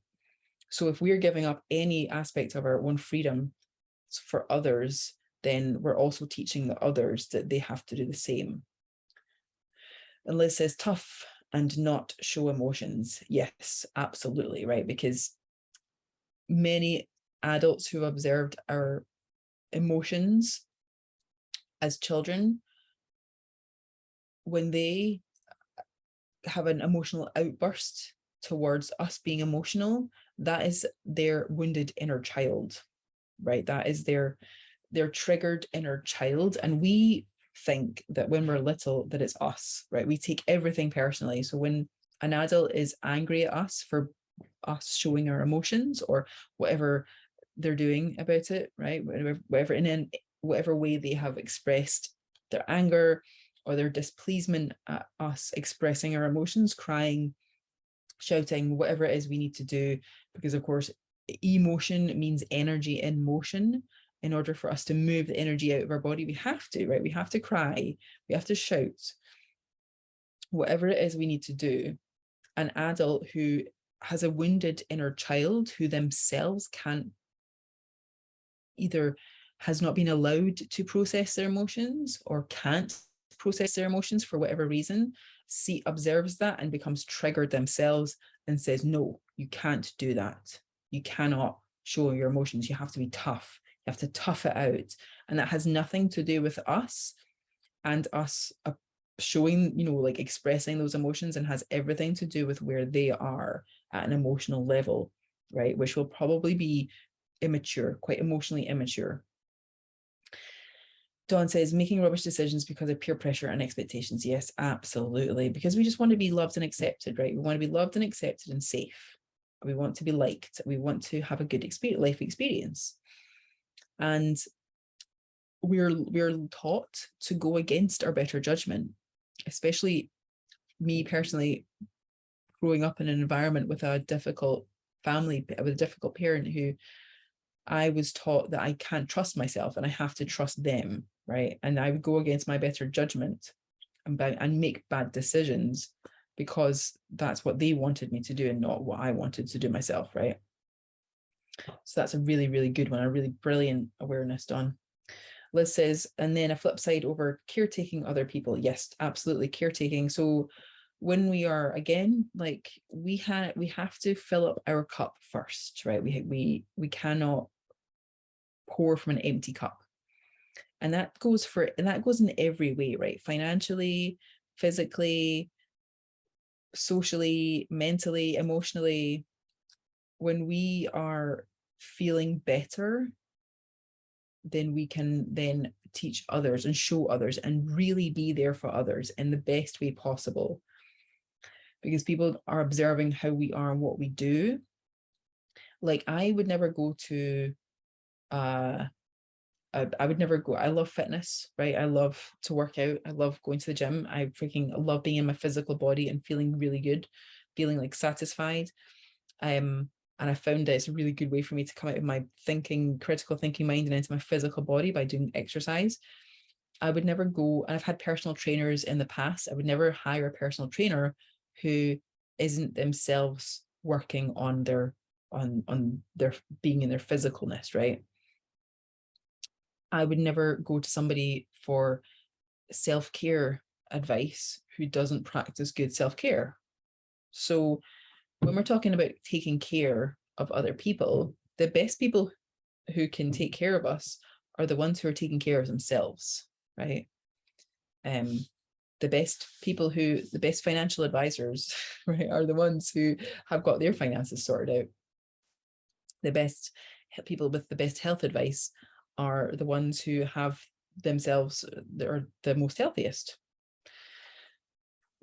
So if we're giving up any aspect of our own freedom for others, then we're also teaching the others that they have to do the same. And Liz says, tough and not show emotions. Yes, absolutely, right? Because many adults who observed our emotions as children, when they have an emotional outburst towards us being emotional, that is their wounded inner child, right? That is their triggered inner child. And we think that when we're little that it's us, right? We take everything personally. So when an adult is angry at us for us showing our emotions or whatever they're doing about it, right? Whatever way they have expressed their anger or their displeasement at us expressing our emotions, crying, shouting, whatever it is we need to do, because of course emotion means energy in motion. In order for us to move the energy out of our body, we have to, right? We have to cry, we have to shout, whatever it is we need to do. An adult who has a wounded inner child, who themselves can't, either has not been allowed to process their emotions or can't process their emotions for whatever reason, observes that and becomes triggered themselves and says, no, you can't do that. You cannot show your emotions. You have to be tough. You have to tough it out. And that has nothing to do with us and us showing, like expressing those emotions, and has everything to do with where they are at an emotional level, right? Which will probably be immature, quite emotionally immature. Dawn says, making rubbish decisions because of peer pressure and expectations. Yes, absolutely. Because we just want to be loved and accepted, right? We want to be loved and accepted and safe. We want to be liked. We want to have a good life experience. And we're taught to go against our better judgment, especially me personally, growing up in an environment with a difficult family, with a difficult parent, who I was taught that I can't trust myself and I have to trust them, right? And I would go against my better judgment and make bad decisions because that's what they wanted me to do and not what I wanted to do myself, right? So that's a really, really good one, a really brilliant awareness, Dawn. Liz says, and then a flip side over caretaking other people. Yes, absolutely, caretaking. So when we are, again, like we have to fill up our cup first, right? We cannot pour from an empty cup. And that goes in every way, right? Financially, physically, socially, mentally, emotionally. When we are feeling better, then we can then teach others and show others and really be there for others in the best way possible. Because people are observing how we are and what we do. Like I would never go to I would never go. I love fitness, right? I love to work out. I love going to the gym. I freaking love being in my physical body and feeling really good, feeling like satisfied. And I found that it's a really good way for me to come out of my critical thinking mind and into my physical body by doing exercise. I would never go, and I've had personal trainers in the past. I would never hire a personal trainer who isn't themselves working on their being in their physicalness, right? I would never go to somebody for self-care advice who doesn't practice good self-care. So when we're talking about taking care of other people, the best people who can take care of us are the ones who are taking care of themselves, right? The best financial advisors, right, are the ones who have got their finances sorted out. The best people with the best health advice are the ones who have themselves, are the most healthiest.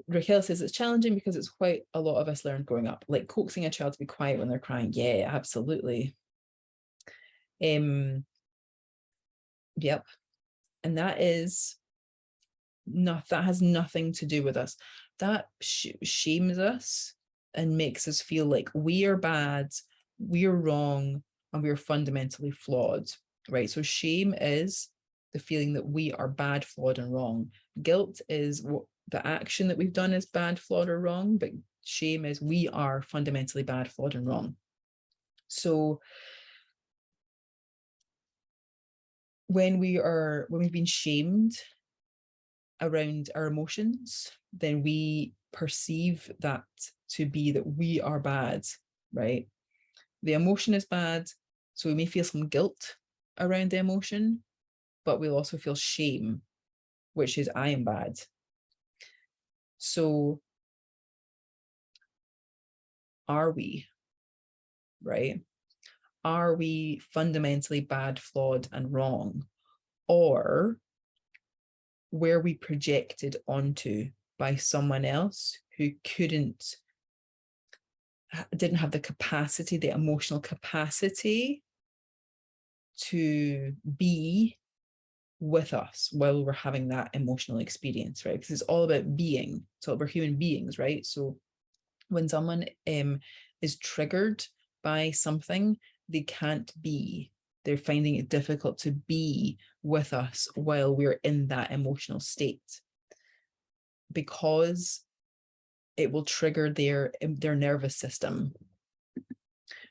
Raquel says it's challenging because it's quite a lot of us learned growing up, like coaxing a child to be quiet when they're crying. Yeah, absolutely. Yep. And that has nothing to do with us. That shames us and makes us feel like we are bad, we are wrong, and we are fundamentally flawed, right? So shame is the feeling that we are bad, flawed, and wrong. Guilt is what the action that we've done is bad, flawed, or wrong, but shame is we are fundamentally bad, flawed, and wrong. So when we've been shamed around our emotions, then we perceive that to be that we are bad, right? The emotion is bad, so we may feel some guilt around the emotion, but we'll also feel shame, which is I am bad. So are we, right? Are we fundamentally bad, flawed, and wrong? Or were we projected onto by someone else who didn't have the capacity, the emotional capacity to be with us while we're having that emotional experience, right? Because it's all about being. So we're human beings, right? So when someone is triggered by something, they can't be. They're finding it difficult to be with us while we're in that emotional state, because it will trigger their nervous system.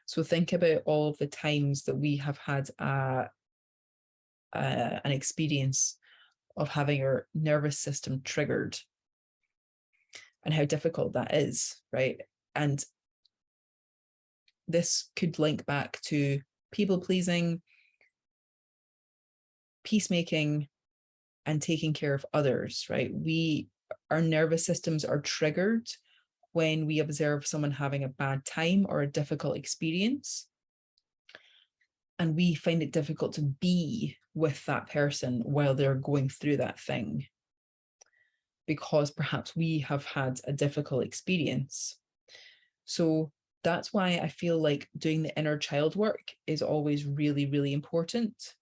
So think about all of the times that we have had an experience of having our nervous system triggered and how difficult that is, right? And this could link back to people pleasing, peacemaking, and taking care of others, right? Our nervous systems are triggered when we observe someone having a bad time or a difficult experience. And we find it difficult to be with that person while they're going through that thing, because perhaps we have had a difficult experience. So that's why I feel like doing the inner child work is always really, really important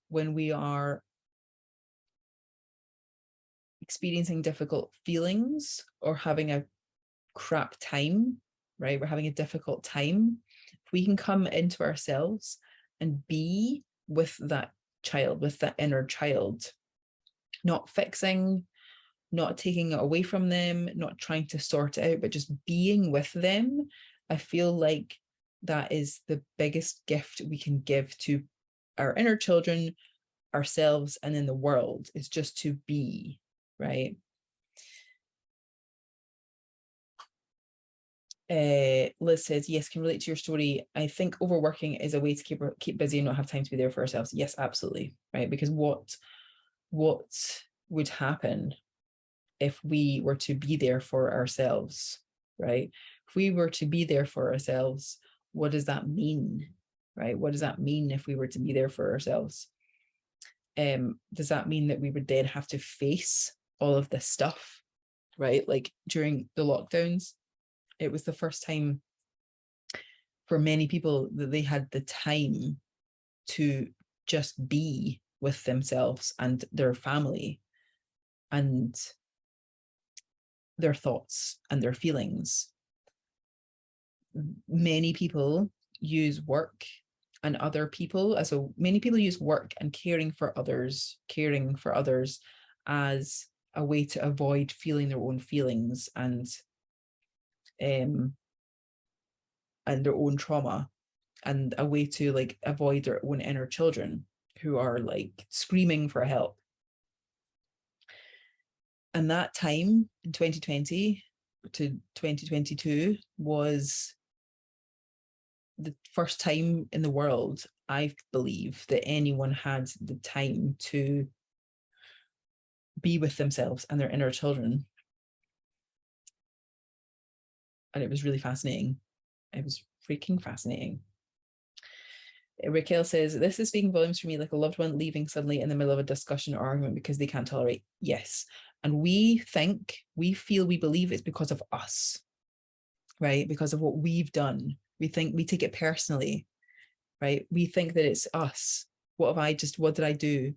when we are experiencing difficult feelings or having a crap time, right? We're having a difficult time. If we can come into ourselves and be with that child, with that inner child, not fixing, not taking it away from them, not trying to sort it out, but just being with them, I feel like that is the biggest gift we can give to our inner children, ourselves, and in the world, is just to be, right? Liz says, yes, can relate to your story. I think overworking is a way to keep busy and not have time to be there for ourselves. Yes, absolutely, right? Because what would happen if we were to be there for ourselves, right? If we were to be there for ourselves, what does that mean, right? What does that mean if we were to be there for ourselves? Does that mean that we would then have to face all of this stuff, right? Like during the lockdowns, it was the first time for many people that they had the time to just be with themselves and their family and their thoughts and their feelings. Many people use work and other people, so many people use work and caring for others as a way to avoid feeling their own feelings and their own trauma, and a way to like avoid their own inner children who are like screaming for help. And that time in 2020 to 2022 was the first time in the world, I believe, that anyone had the time to be with themselves and their inner children. And it was really fascinating. It was freaking fascinating. Raquel says, this is speaking volumes for me, like a loved one leaving suddenly in the middle of a discussion or argument because they can't tolerate. Yes. And we feel, we believe it's because of us, right? Because of what we've done. We take it personally, right? We think that it's us. What did I do?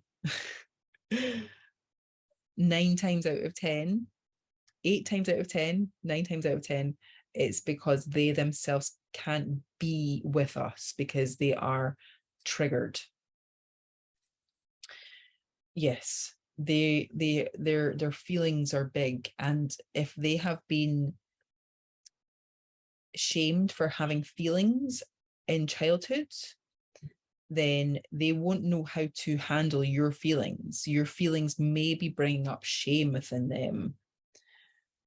9 times out of 10, 8 times out of 10, 9 times out of 10, it's because they themselves can't be with us because they are triggered. Yes, their feelings are big, and if they have been shamed for having feelings in childhood, then they won't know how to handle your feelings. Your feelings may be bringing up shame within them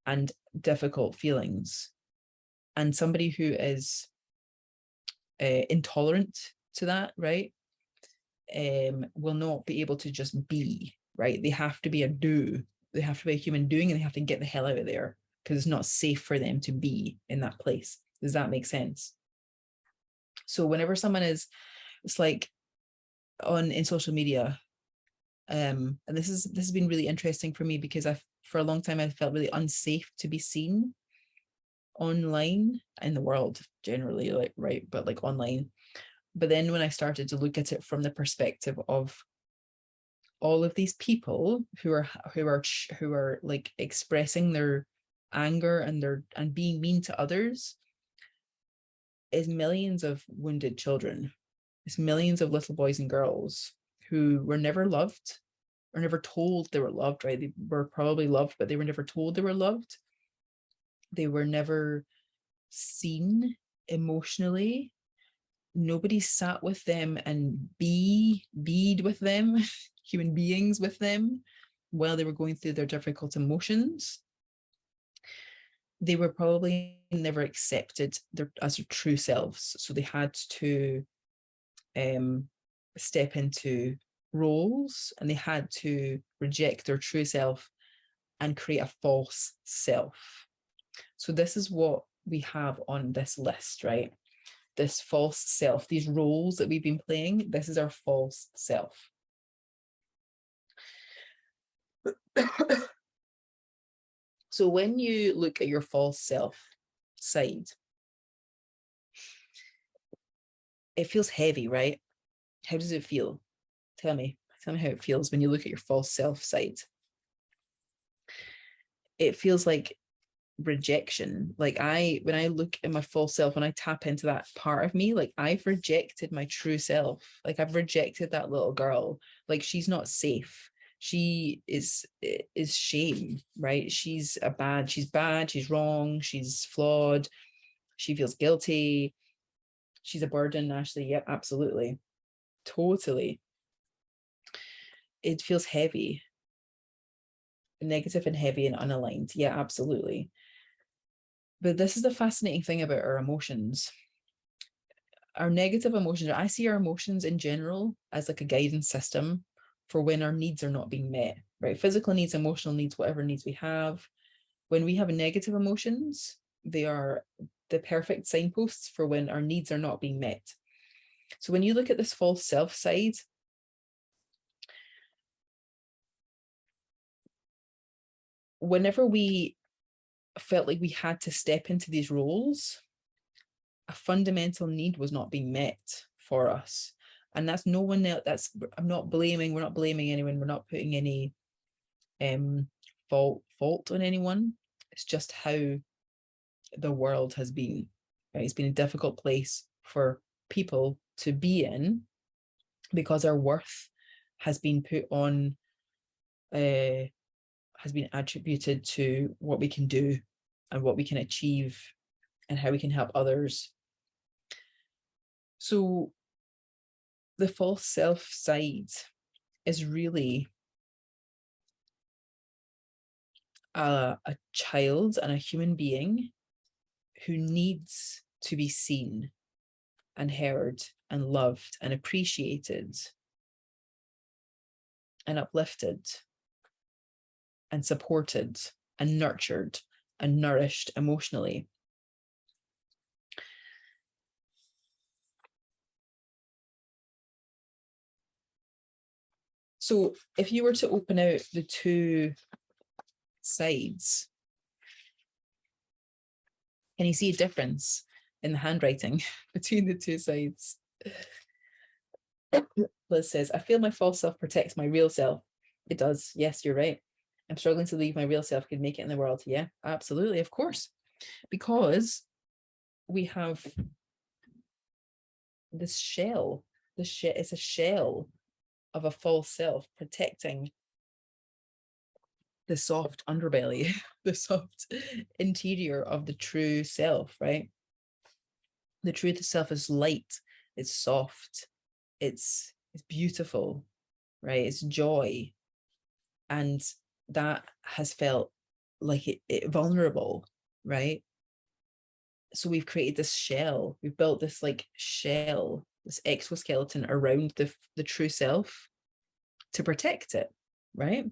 and difficult feelings. And somebody who is intolerant to that, right, will not be able to just be, right? They have to be a do. They have to be a human doing, and they have to get the hell out of there because it's not safe for them to be in that place. Does that make sense? So whenever someone is, it's like in social media, and this has been really interesting for me because for a long time I felt really unsafe to be seen online, in the world generally, like, right, but like online. But then when I started to look at it from the perspective of all of these people who are like expressing their anger and being mean to others, is millions of wounded children. It's millions of little boys and girls who were never loved or never told they were loved, right? They were probably loved, but they were never told they were loved. They were never seen emotionally. Nobody sat with them and beed with them, human beings with them, while they were going through their difficult emotions. they were probably never accepted as their true selves. So they had to step into roles, and they had to reject their true self and create a false self. So this is what we have on this list, right? This false self, these roles that we've been playing, this is our false self. So when you look at your false self side, it feels heavy, right? How does it feel? Tell me how it feels when you look at your false self side. It feels like rejection. Like when I look at my false self, when I tap into that part of me, like I've rejected my true self. Like I've rejected that little girl. Like she's not safe. She is shame, right? She's bad, she's wrong, she's flawed, she feels guilty, she's a burden. Ashley, yep, absolutely, totally. It feels heavy, negative and heavy and unaligned. Yeah, absolutely. But this is the fascinating thing about our emotions. Our negative emotions, I see our emotions in general as like a guidance system for when our needs are not being met, right? Physical needs, emotional needs, whatever needs we have. When we have negative emotions, they are the perfect signposts for when our needs are not being met. So when you look at this false self side, whenever we felt like we had to step into these roles, a fundamental need was not being met for us. And that's no one else. We're not blaming anyone. We're not putting any fault on anyone. It's just how the world has been. Right? It's been a difficult place for people to be in because our worth has been put on, has been attributed to what we can do and what we can achieve and how we can help others. So the false self side is really a child and a human being who needs to be seen and heard and loved and appreciated and uplifted and supported and nurtured and nourished emotionally. So if you were to open out the two sides, can you see a difference in the handwriting between the two sides? Liz says, I feel my false self protects my real self. It does. Yes, you're right. I'm struggling to believe my real self could make it in the world. Yeah, absolutely. Of course. Because we have this shell. It's a shell of a false self protecting the soft underbelly, the soft interior of the true self, right? The truth self is light, it's soft, it's beautiful, right? It's joy. And that has felt like it vulnerable, right? So we've created this shell, we've built this like shell, this exoskeleton around the true self to protect it, right?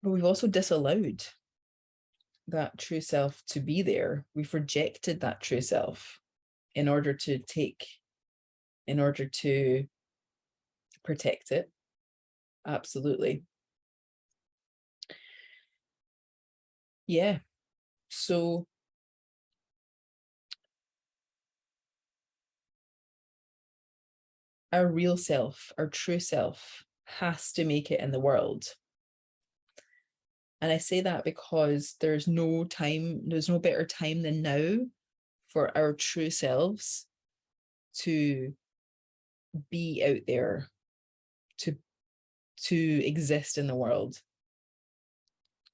But we've also disallowed that true self to be there. We've rejected that true self in order to protect it. Absolutely. Yeah. So our real self, our true self, has to make it in the world. And I say that because there's no better time than now for our true selves to be out there, to exist in the world.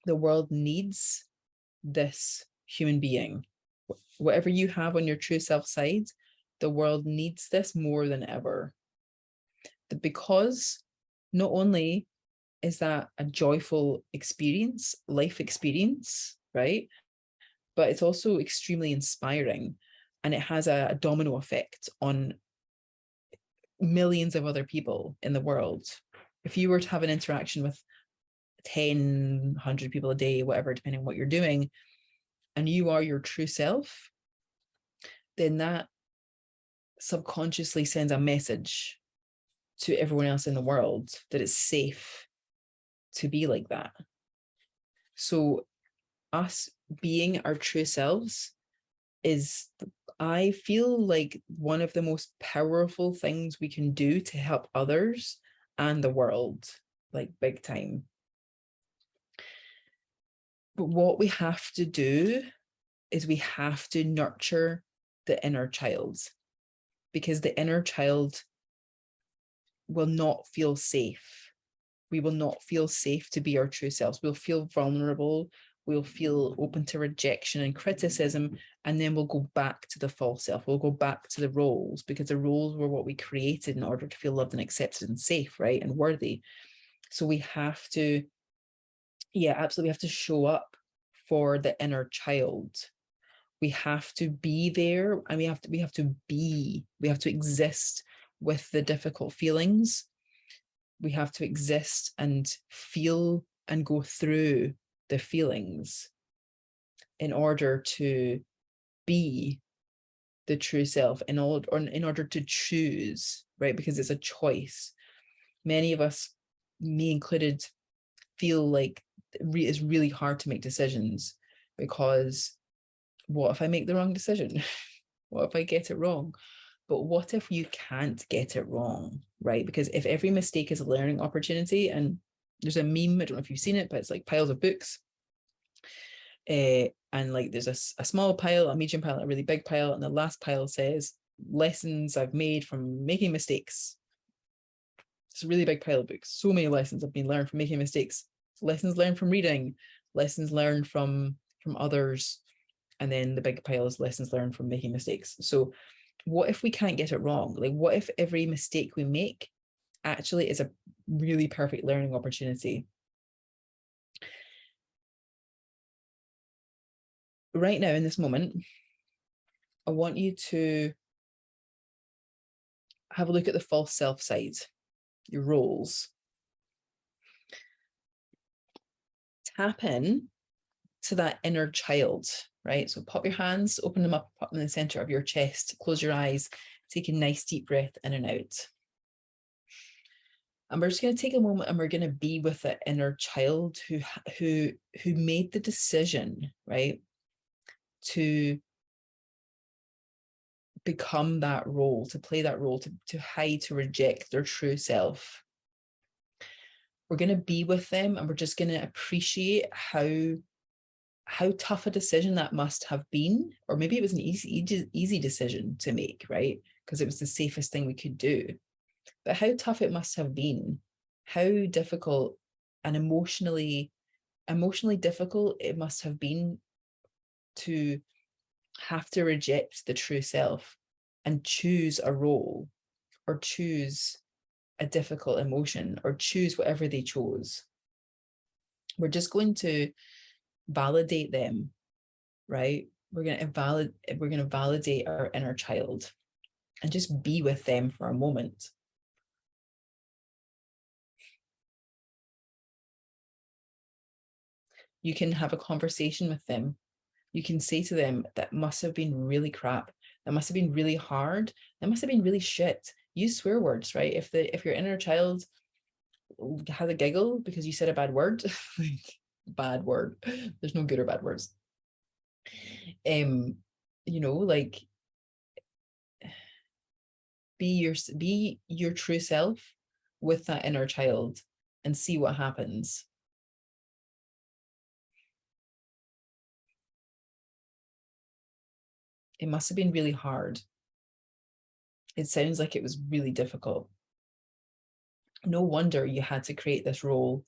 The world needs this human being. Whatever you have on your true self side, the world needs this more than ever. Because not only is that a joyful experience, life experience, right? But it's also extremely inspiring, and it has a domino effect on millions of other people in the world. If you were to have an interaction with 10, 100 people a day, whatever, depending on what you're doing, and you are your true self, then that subconsciously sends a message to everyone else in the world that it's safe to be like that. So us being our true selves is, I feel like, one of the most powerful things we can do to help others and the world, like big time. But what we have to do is we have to nurture the inner child, because the inner child will not feel safe. We will not feel safe to be our true selves. We'll feel vulnerable. We'll feel open to rejection and criticism. And then we'll go back to the false self. We'll go back to the roles, because the roles were what we created in order to feel loved and accepted and safe, right? And worthy. So we have to, yeah, absolutely, we have to show up for the inner child. We have to be there, and we have to exist with the difficult feelings. We have to exist and feel and go through the feelings in order to be the true self, in order to choose, right? Because it's a choice. Many of us, me included, feel like it's really hard to make decisions, because what if I make the wrong decision? What if I get it wrong? But what if you can't get it wrong, right? Because if every mistake is a learning opportunity, and there's a meme, I don't know if you've seen it, but it's like piles of books. And like there's a small pile, a medium pile, a really big pile, and the last pile says lessons I've made from making mistakes. It's a really big pile of books. So many lessons have been learned from making mistakes. Lessons learned from reading, lessons learned from others, and then the big pile is lessons learned from making mistakes. So what if we can't get it wrong? Like, what if every mistake we make actually is a really perfect learning opportunity? Right now, in this moment, I want you to have a look at the false self side, your roles. Tap in to that inner child, right? So pop your hands, open them up, pop them in the center of your chest, close your eyes, take a nice deep breath in and out. And we're just going to take a moment, and we're going to be with the inner child who made the decision, right, to become that role, to play that role, to hide, to reject their true self. We're going to be with them, and we're just going to appreciate how tough a decision that must have been, or maybe it was an easy decision to make, right? Because it was the safest thing we could do. But how tough it must have been, how difficult and emotionally difficult it must have been to have to reject the true self and choose a role, or choose a difficult emotion, or choose whatever they chose. We're just going to validate them, right? We're going to validate our inner child and just be with them for a moment. You can have a conversation with them. You can say to them, that must have been really crap. That must have been really hard. That must have been really shit. Use swear words, right? If your inner child had a giggle because you said a bad word, like, bad word. There's no good or bad words. Like, be your true self with that inner child and see what happens. It must have been really hard. It sounds like it was really difficult. No wonder you had to create this role,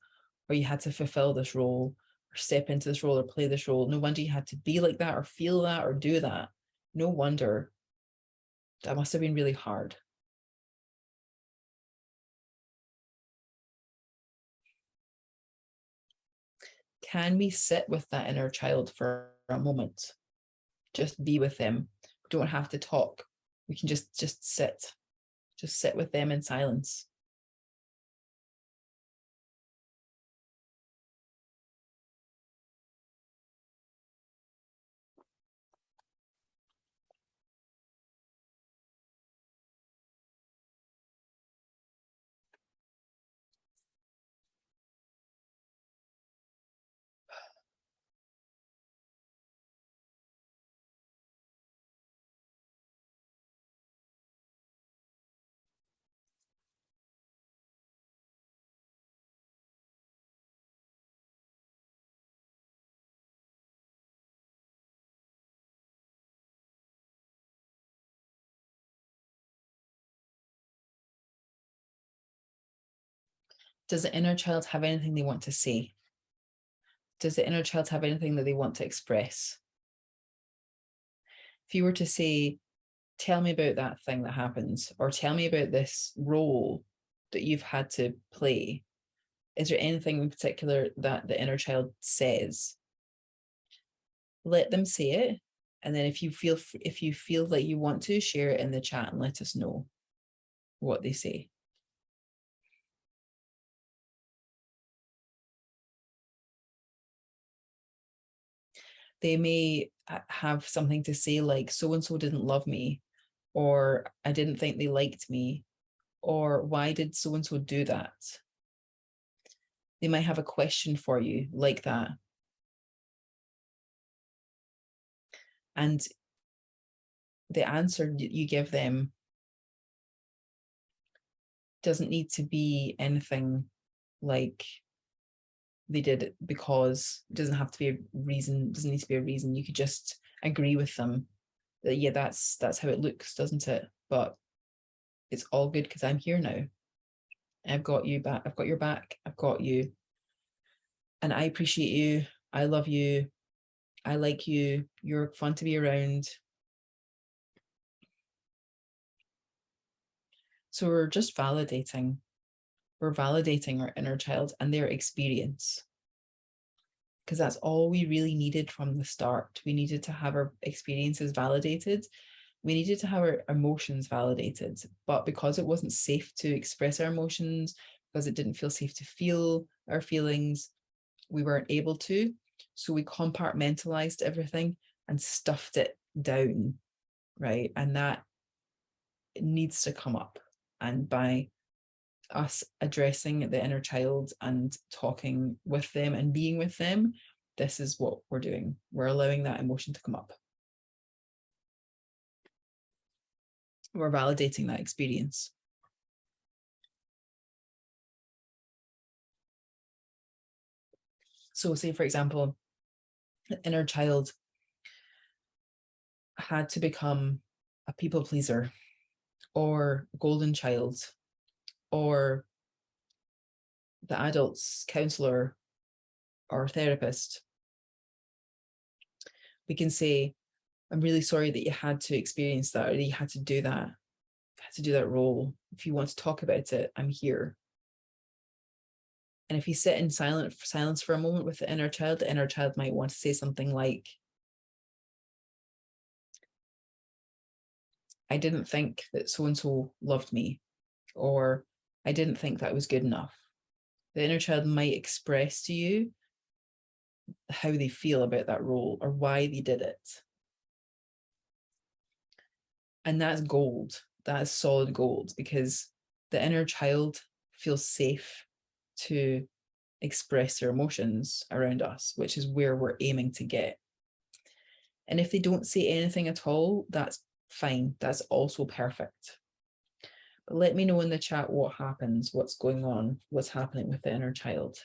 or you had to fulfill this role, or step into this role, or play this role. No wonder you had to be like that, or feel that, or do that. No wonder. That must have been really hard. can we sit with that inner child for a moment? Just be with them. We don't have to talk. We can just sit. Just sit with them in silence. Does the inner child have anything they want to say? Does the inner child have anything that they want to express? If you were to say, tell me about that thing that happens, or tell me about this role that you've had to play, is there anything in particular that the inner child says? Let them say it. And then if you feel like you want to, share it in the chat and let us know what they say. They may have something to say like, so and so didn't love me, or I didn't think they liked me, or why did so and so do that? They might have a question for you like that. And the answer you give them doesn't need to be anything like they did it because it doesn't have to be a reason, doesn't need to be a reason. You could just agree with them that yeah, that's how it looks, doesn't it? But it's all good because I'm here now. I've got you back, I've got your back, I've got you. And I appreciate you. I love you. I like you. You're fun to be around. So we're just validating. We're validating our inner child and their experience. Because that's all we really needed from the start. We needed to have our experiences validated. We needed to have our emotions validated. But because it wasn't safe to express our emotions, because it didn't feel safe to feel our feelings, we weren't able to. So we compartmentalized everything and stuffed it down, right? And that needs to come up. And by us addressing the inner child and talking with them and being with them, this is what we're doing. We're allowing that emotion to come up. We're validating that experience. So say, for example, the inner child had to become a people pleaser or a golden child or the adult's counselor or therapist. We can say, I'm really sorry that you had to experience that or that you had to do that. Had to do that role. If you want to talk about it, I'm here. And if you sit in silence for a moment with the inner child might want to say something like, I didn't think that so-and-so loved me, or I didn't think that was good enough. The inner child might express to you how they feel about that role or why they did it. And that's gold. That's solid gold because the inner child feels safe to express their emotions around us, which is where we're aiming to get. And if they don't say anything at all, that's fine. That's also perfect. But let me know in the chat what happens, what's going on, what's happening with the inner child.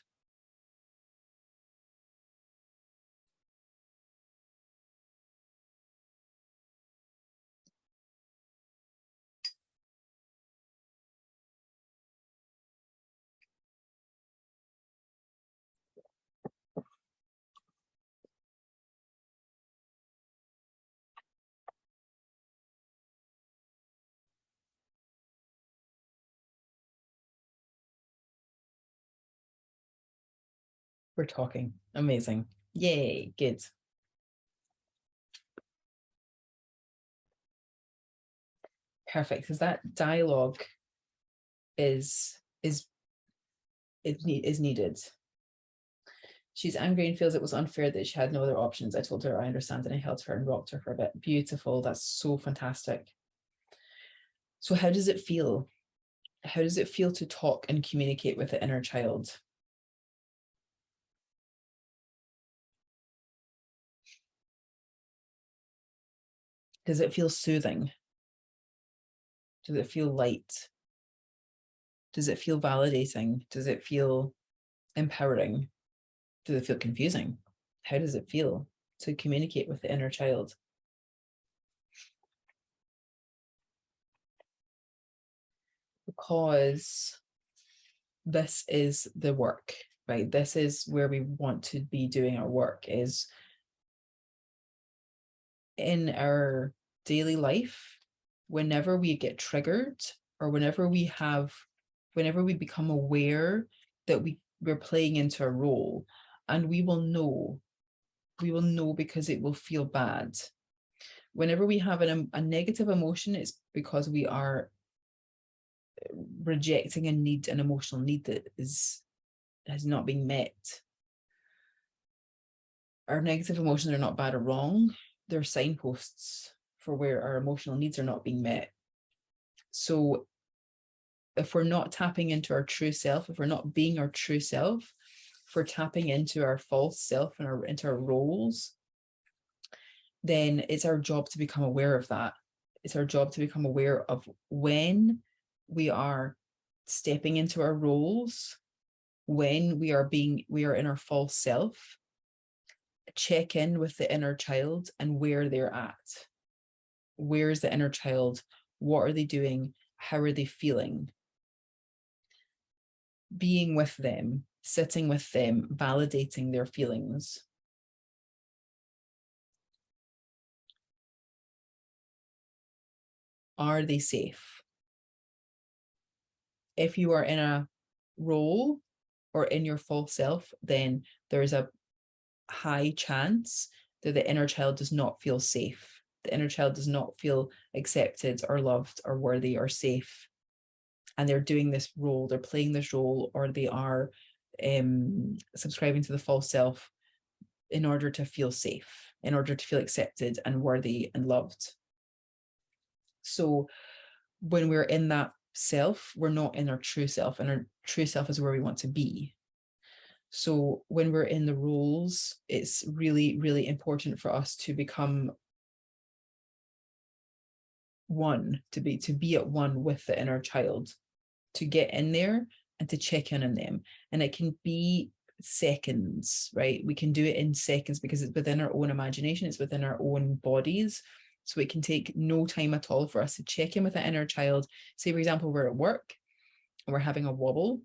We're talking. Amazing. Yay, good. Perfect. Because that dialogue is needed. She's angry and feels it was unfair that she had no other options. I told her I understand and I held her and rocked her for a bit. Beautiful. That's so fantastic. So how does it feel? How does it feel to talk and communicate with the inner child? Does it feel soothing? Does it feel light? Does it feel validating? Does it feel empowering? Does it feel confusing? How does it feel to communicate with the inner child? Because this is the work, right? This is where we want to be doing our work, is in our daily life. Whenever we get triggered, or whenever we become aware that we're playing into a role, and we will know because it will feel bad. Whenever we have a negative emotion, it's because we are rejecting an emotional need that has not been met. Our negative emotions are not bad or wrong. They're signposts for where our emotional needs are not being met. So if we're not tapping into our true self, if we're not being our true self, if we're tapping into our false self and into our roles, then it's our job to become aware of that. It's our job to become aware of when we are stepping into our roles, when we are in our false self. Check in with the inner child and where they're at. Where is the inner child? What are they doing? How are they feeling? Being with them, sitting with them, validating their feelings. Are they safe? If you are in a role or in your false self, then there's a high chance that the inner child does not feel safe. The inner child does not feel accepted or loved or worthy or safe. And they're doing this role, they're playing this role, or they are subscribing to the false self in order to feel safe, in order to feel accepted and worthy and loved. So when we're in that self, we're not in our true self, and our true self is where we want to be. So when we're in the roles, it's really, really important for us to become one, to be at one with the inner child, to get in there and to check in on them. And it can be seconds, right? We can do it in seconds because it's within our own imagination, it's within our own bodies. So it can take no time at all for us to check in with the inner child. Say, for example, we're at work and we're having a wobble,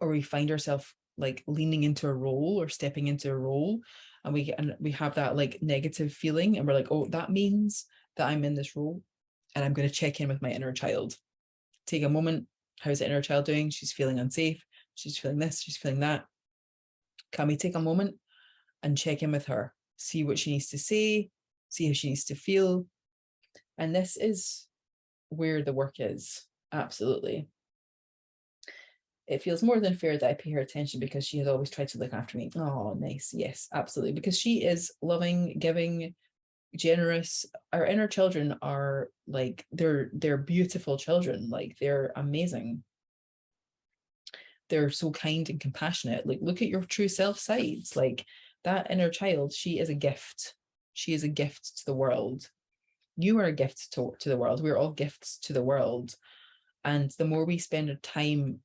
or we find ourselves like leaning into a role or stepping into a role, and we have that like negative feeling, and we're like, oh, that means that I'm in this role, and I'm going to check in with my inner child. Take a moment. How's the inner child doing? She's feeling unsafe. She's feeling this. She's feeling that. Can we take a moment and check in with her? See what she needs to say. See how she needs to feel. And this is where the work is. Absolutely. It feels more than fair that I pay her attention because she has always tried to look after me. Oh, nice. Yes, absolutely. Because she is loving, giving, generous. Our inner children are like, they're beautiful children. Like, they're amazing. They're so kind and compassionate. Like, look at your true self sides. Like, that inner child, she is a gift. She is a gift to the world. You are a gift to the world. We're all gifts to the world. And the more we spend our time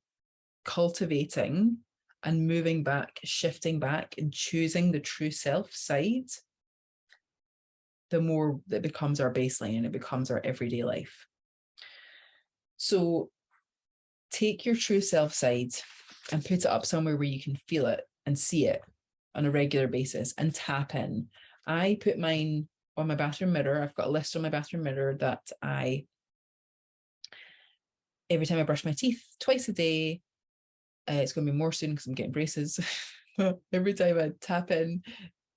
cultivating and moving back, shifting back, and choosing the true self side, the more that becomes our baseline and it becomes our everyday life. So take your true self side and put it up somewhere where you can feel it and see it on a regular basis and tap in. I put mine on my bathroom mirror. I've got a list on my bathroom mirror that every time I brush my teeth twice a day, it's going to be more soon because I'm getting braces. every time I tap in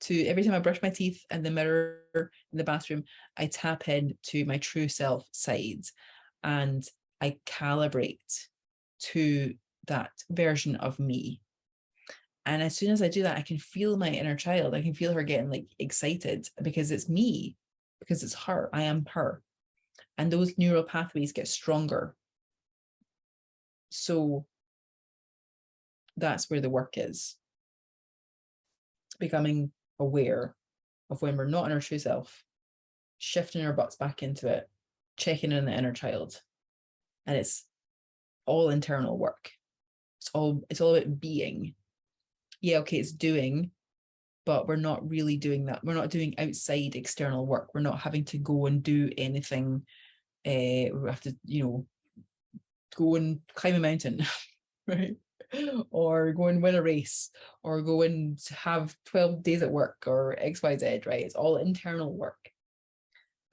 to, every time I brush my teeth and the mirror in the bathroom, I tap in to my true self side and I calibrate to that version of me. And as soon as I do that, I can feel my inner child. I can feel her getting like excited because it's me, because it's her. I am her. And those neural pathways get stronger. So that's where the work is. Becoming aware of when we're not in our true self, shifting our butts back into it, checking in the inner child. And it's all internal work. It's all about being. Yeah, okay, it's doing, but we're not really doing that. We're not doing outside external work. We're not having to go and do anything. We have to, go and climb a mountain, right? Or go and win a race, or go and have 12 days at work, or XYZ, right? It's all internal work.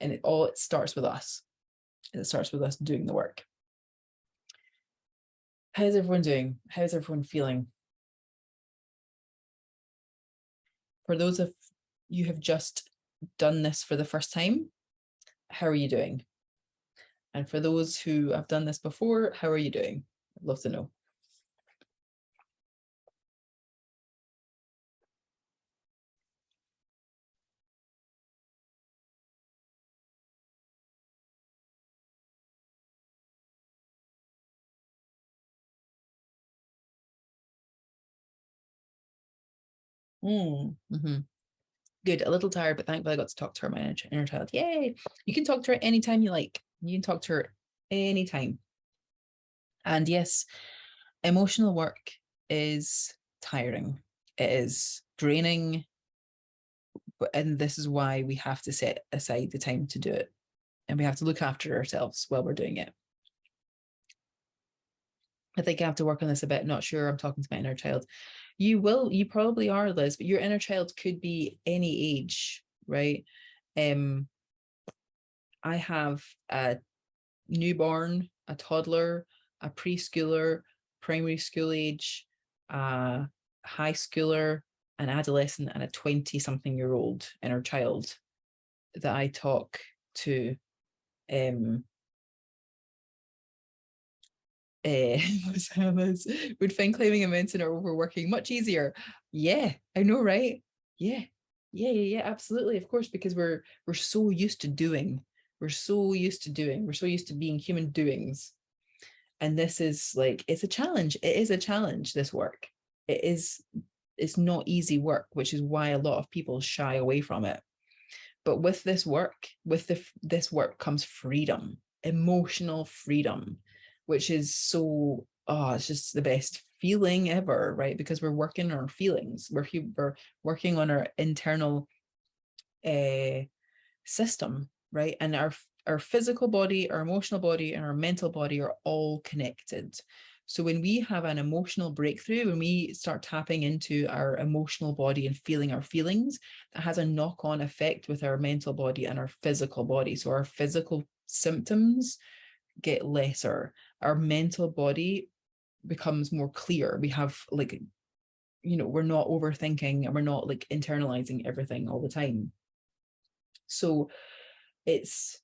And it starts with us. It starts with us doing the work. How's everyone doing? How's everyone feeling? For those of you who have just done this for the first time, how are you doing? And for those who have done this before, how are you doing? I'd love to know. Mm-hmm. Good. A little tired, but thankfully I got to talk to her, my inner child. Yay! You can talk to her anytime you like. You can talk to her anytime. And yes, emotional work is tiring. It is draining. And this is why we have to set aside the time to do it. And we have to look after ourselves while we're doing it. I think I have to work on this a bit. Not sure. I'm talking to my inner child. You probably are, Liz, but your inner child could be any age, right? I have a newborn, a toddler, a preschooler, primary school age, a high schooler, an adolescent, and a 20-something-year-old inner child that I talk to. Would find climbing a mountain or overworking much easier. Yeah, I know, right? Yeah, yeah, absolutely, of course, because we're so used to doing. We're so used to doing. We're so used to being human doings. And this is like, it's a challenge. It is a challenge, this work. It's not easy work, which is why a lot of people shy away from it. But with this work, this work comes freedom, emotional freedom, which is so, it's just the best feeling ever, right? Because we're working on our feelings. We're working on our internal system, right? And our physical body, our emotional body, and our mental body are all connected. So when we have an emotional breakthrough, when we start tapping into our emotional body and feeling our feelings, that has a knock-on effect with our mental body and our physical body. So our physical symptoms get lesser. Our mental body becomes more clear. We have like, we're not overthinking and we're not like internalizing everything all the time. So it's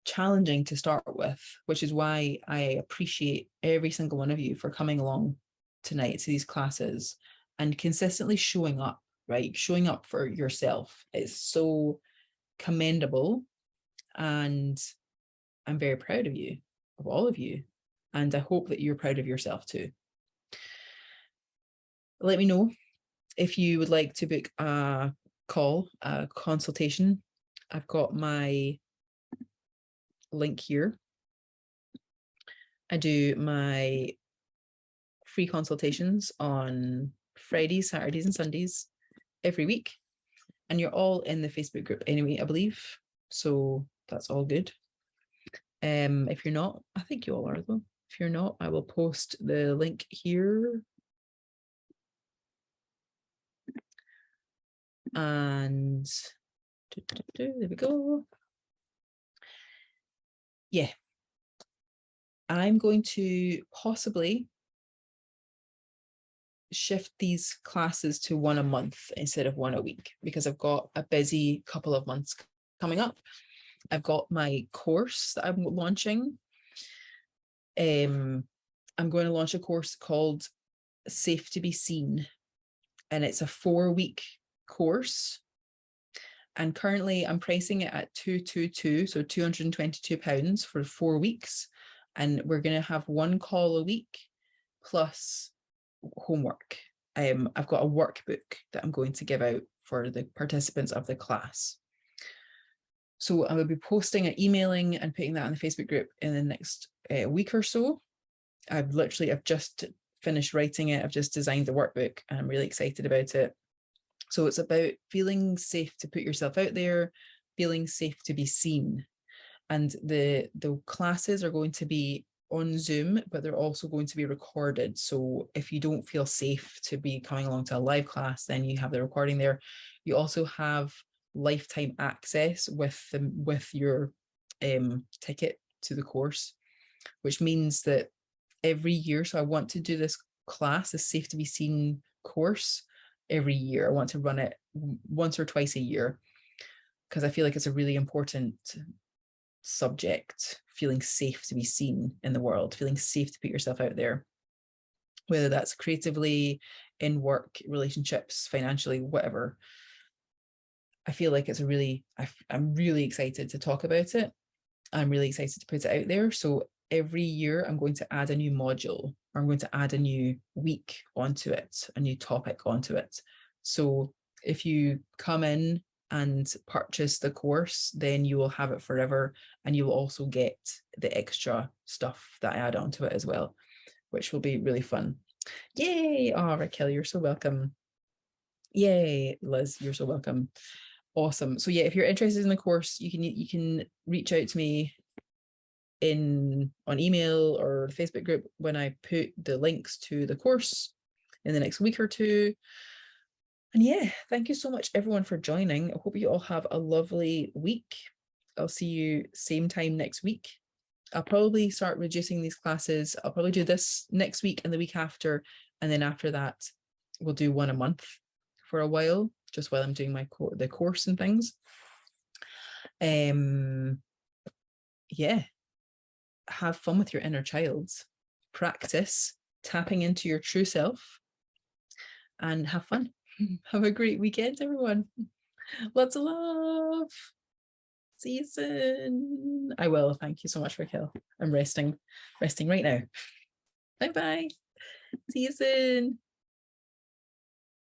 challenging to start with, which is why I appreciate every single one of you for coming along tonight to these classes and consistently showing up, right? Showing up for yourself is so commendable. And I'm very proud of you, of all of you. And I hope that you're proud of yourself too. Let me know if you would like to book a call, a consultation. I've got my link here. I do my free consultations on Fridays, Saturdays, and Sundays every week. And you're all in the Facebook group anyway, I believe. So that's all good. If you're not, I think you all are though. If you're not, I will post the link here. And there we go. Yeah. I'm going to possibly shift these classes to one a month instead of one a week, because I've got a busy couple of months coming up. I've got my course that I'm launching. I'm going to launch a course called Safe to Be Seen, and it's a 4-week course. And currently I'm pricing it at 222, so £222 for 4 weeks. And we're going to have one call a week plus homework. I've got a workbook that I'm going to give out for the participants of the class. So I will be posting and emailing and putting that on the Facebook group in the next week or so. I've just finished writing it. I've just designed the workbook and I'm really excited about it. So it's about feeling safe to put yourself out there, feeling safe to be seen. And the classes are going to be on Zoom, but they're also going to be recorded. So if you don't feel safe to be coming along to a live class, then you have the recording there. You also have lifetime access with your ticket to the course, which means that every year, so I want to do this class, this Safe to Be Seen course, every year. I want to run it once or twice a year because I feel like it's a really important subject, feeling safe to be seen in the world, feeling safe to put yourself out there, whether that's creatively, in work, relationships, financially, whatever. I feel like it's I'm really excited to talk about it. I'm really excited to put it out there. So every year I'm going to add a new module, or I'm going to add a new week onto it, a new topic onto it. So if you come in and purchase the course, then you will have it forever, and you will also get the extra stuff that I add onto it as well, which will be really fun. Yay! Oh, Raquel, you're so welcome. Yay, Liz, you're so welcome. Awesome. So yeah, if you're interested in the course, you can reach out to me on email or the Facebook group when I put the links to the course in the next week or two. And yeah, thank you so much everyone for joining. I hope you all have a lovely week. I'll see you same time next week. I'll probably start reducing these classes. I'll probably do this next week and the week after. And then after that, we'll do one a month for a while, just while I'm doing the course and things. Yeah, have fun with your inner child. Practice tapping into your true self and have fun. Have a great weekend, everyone. Lots of love. See you soon. I will. Thank you so much, Raquel. I'm resting right now. Bye-bye. See you soon.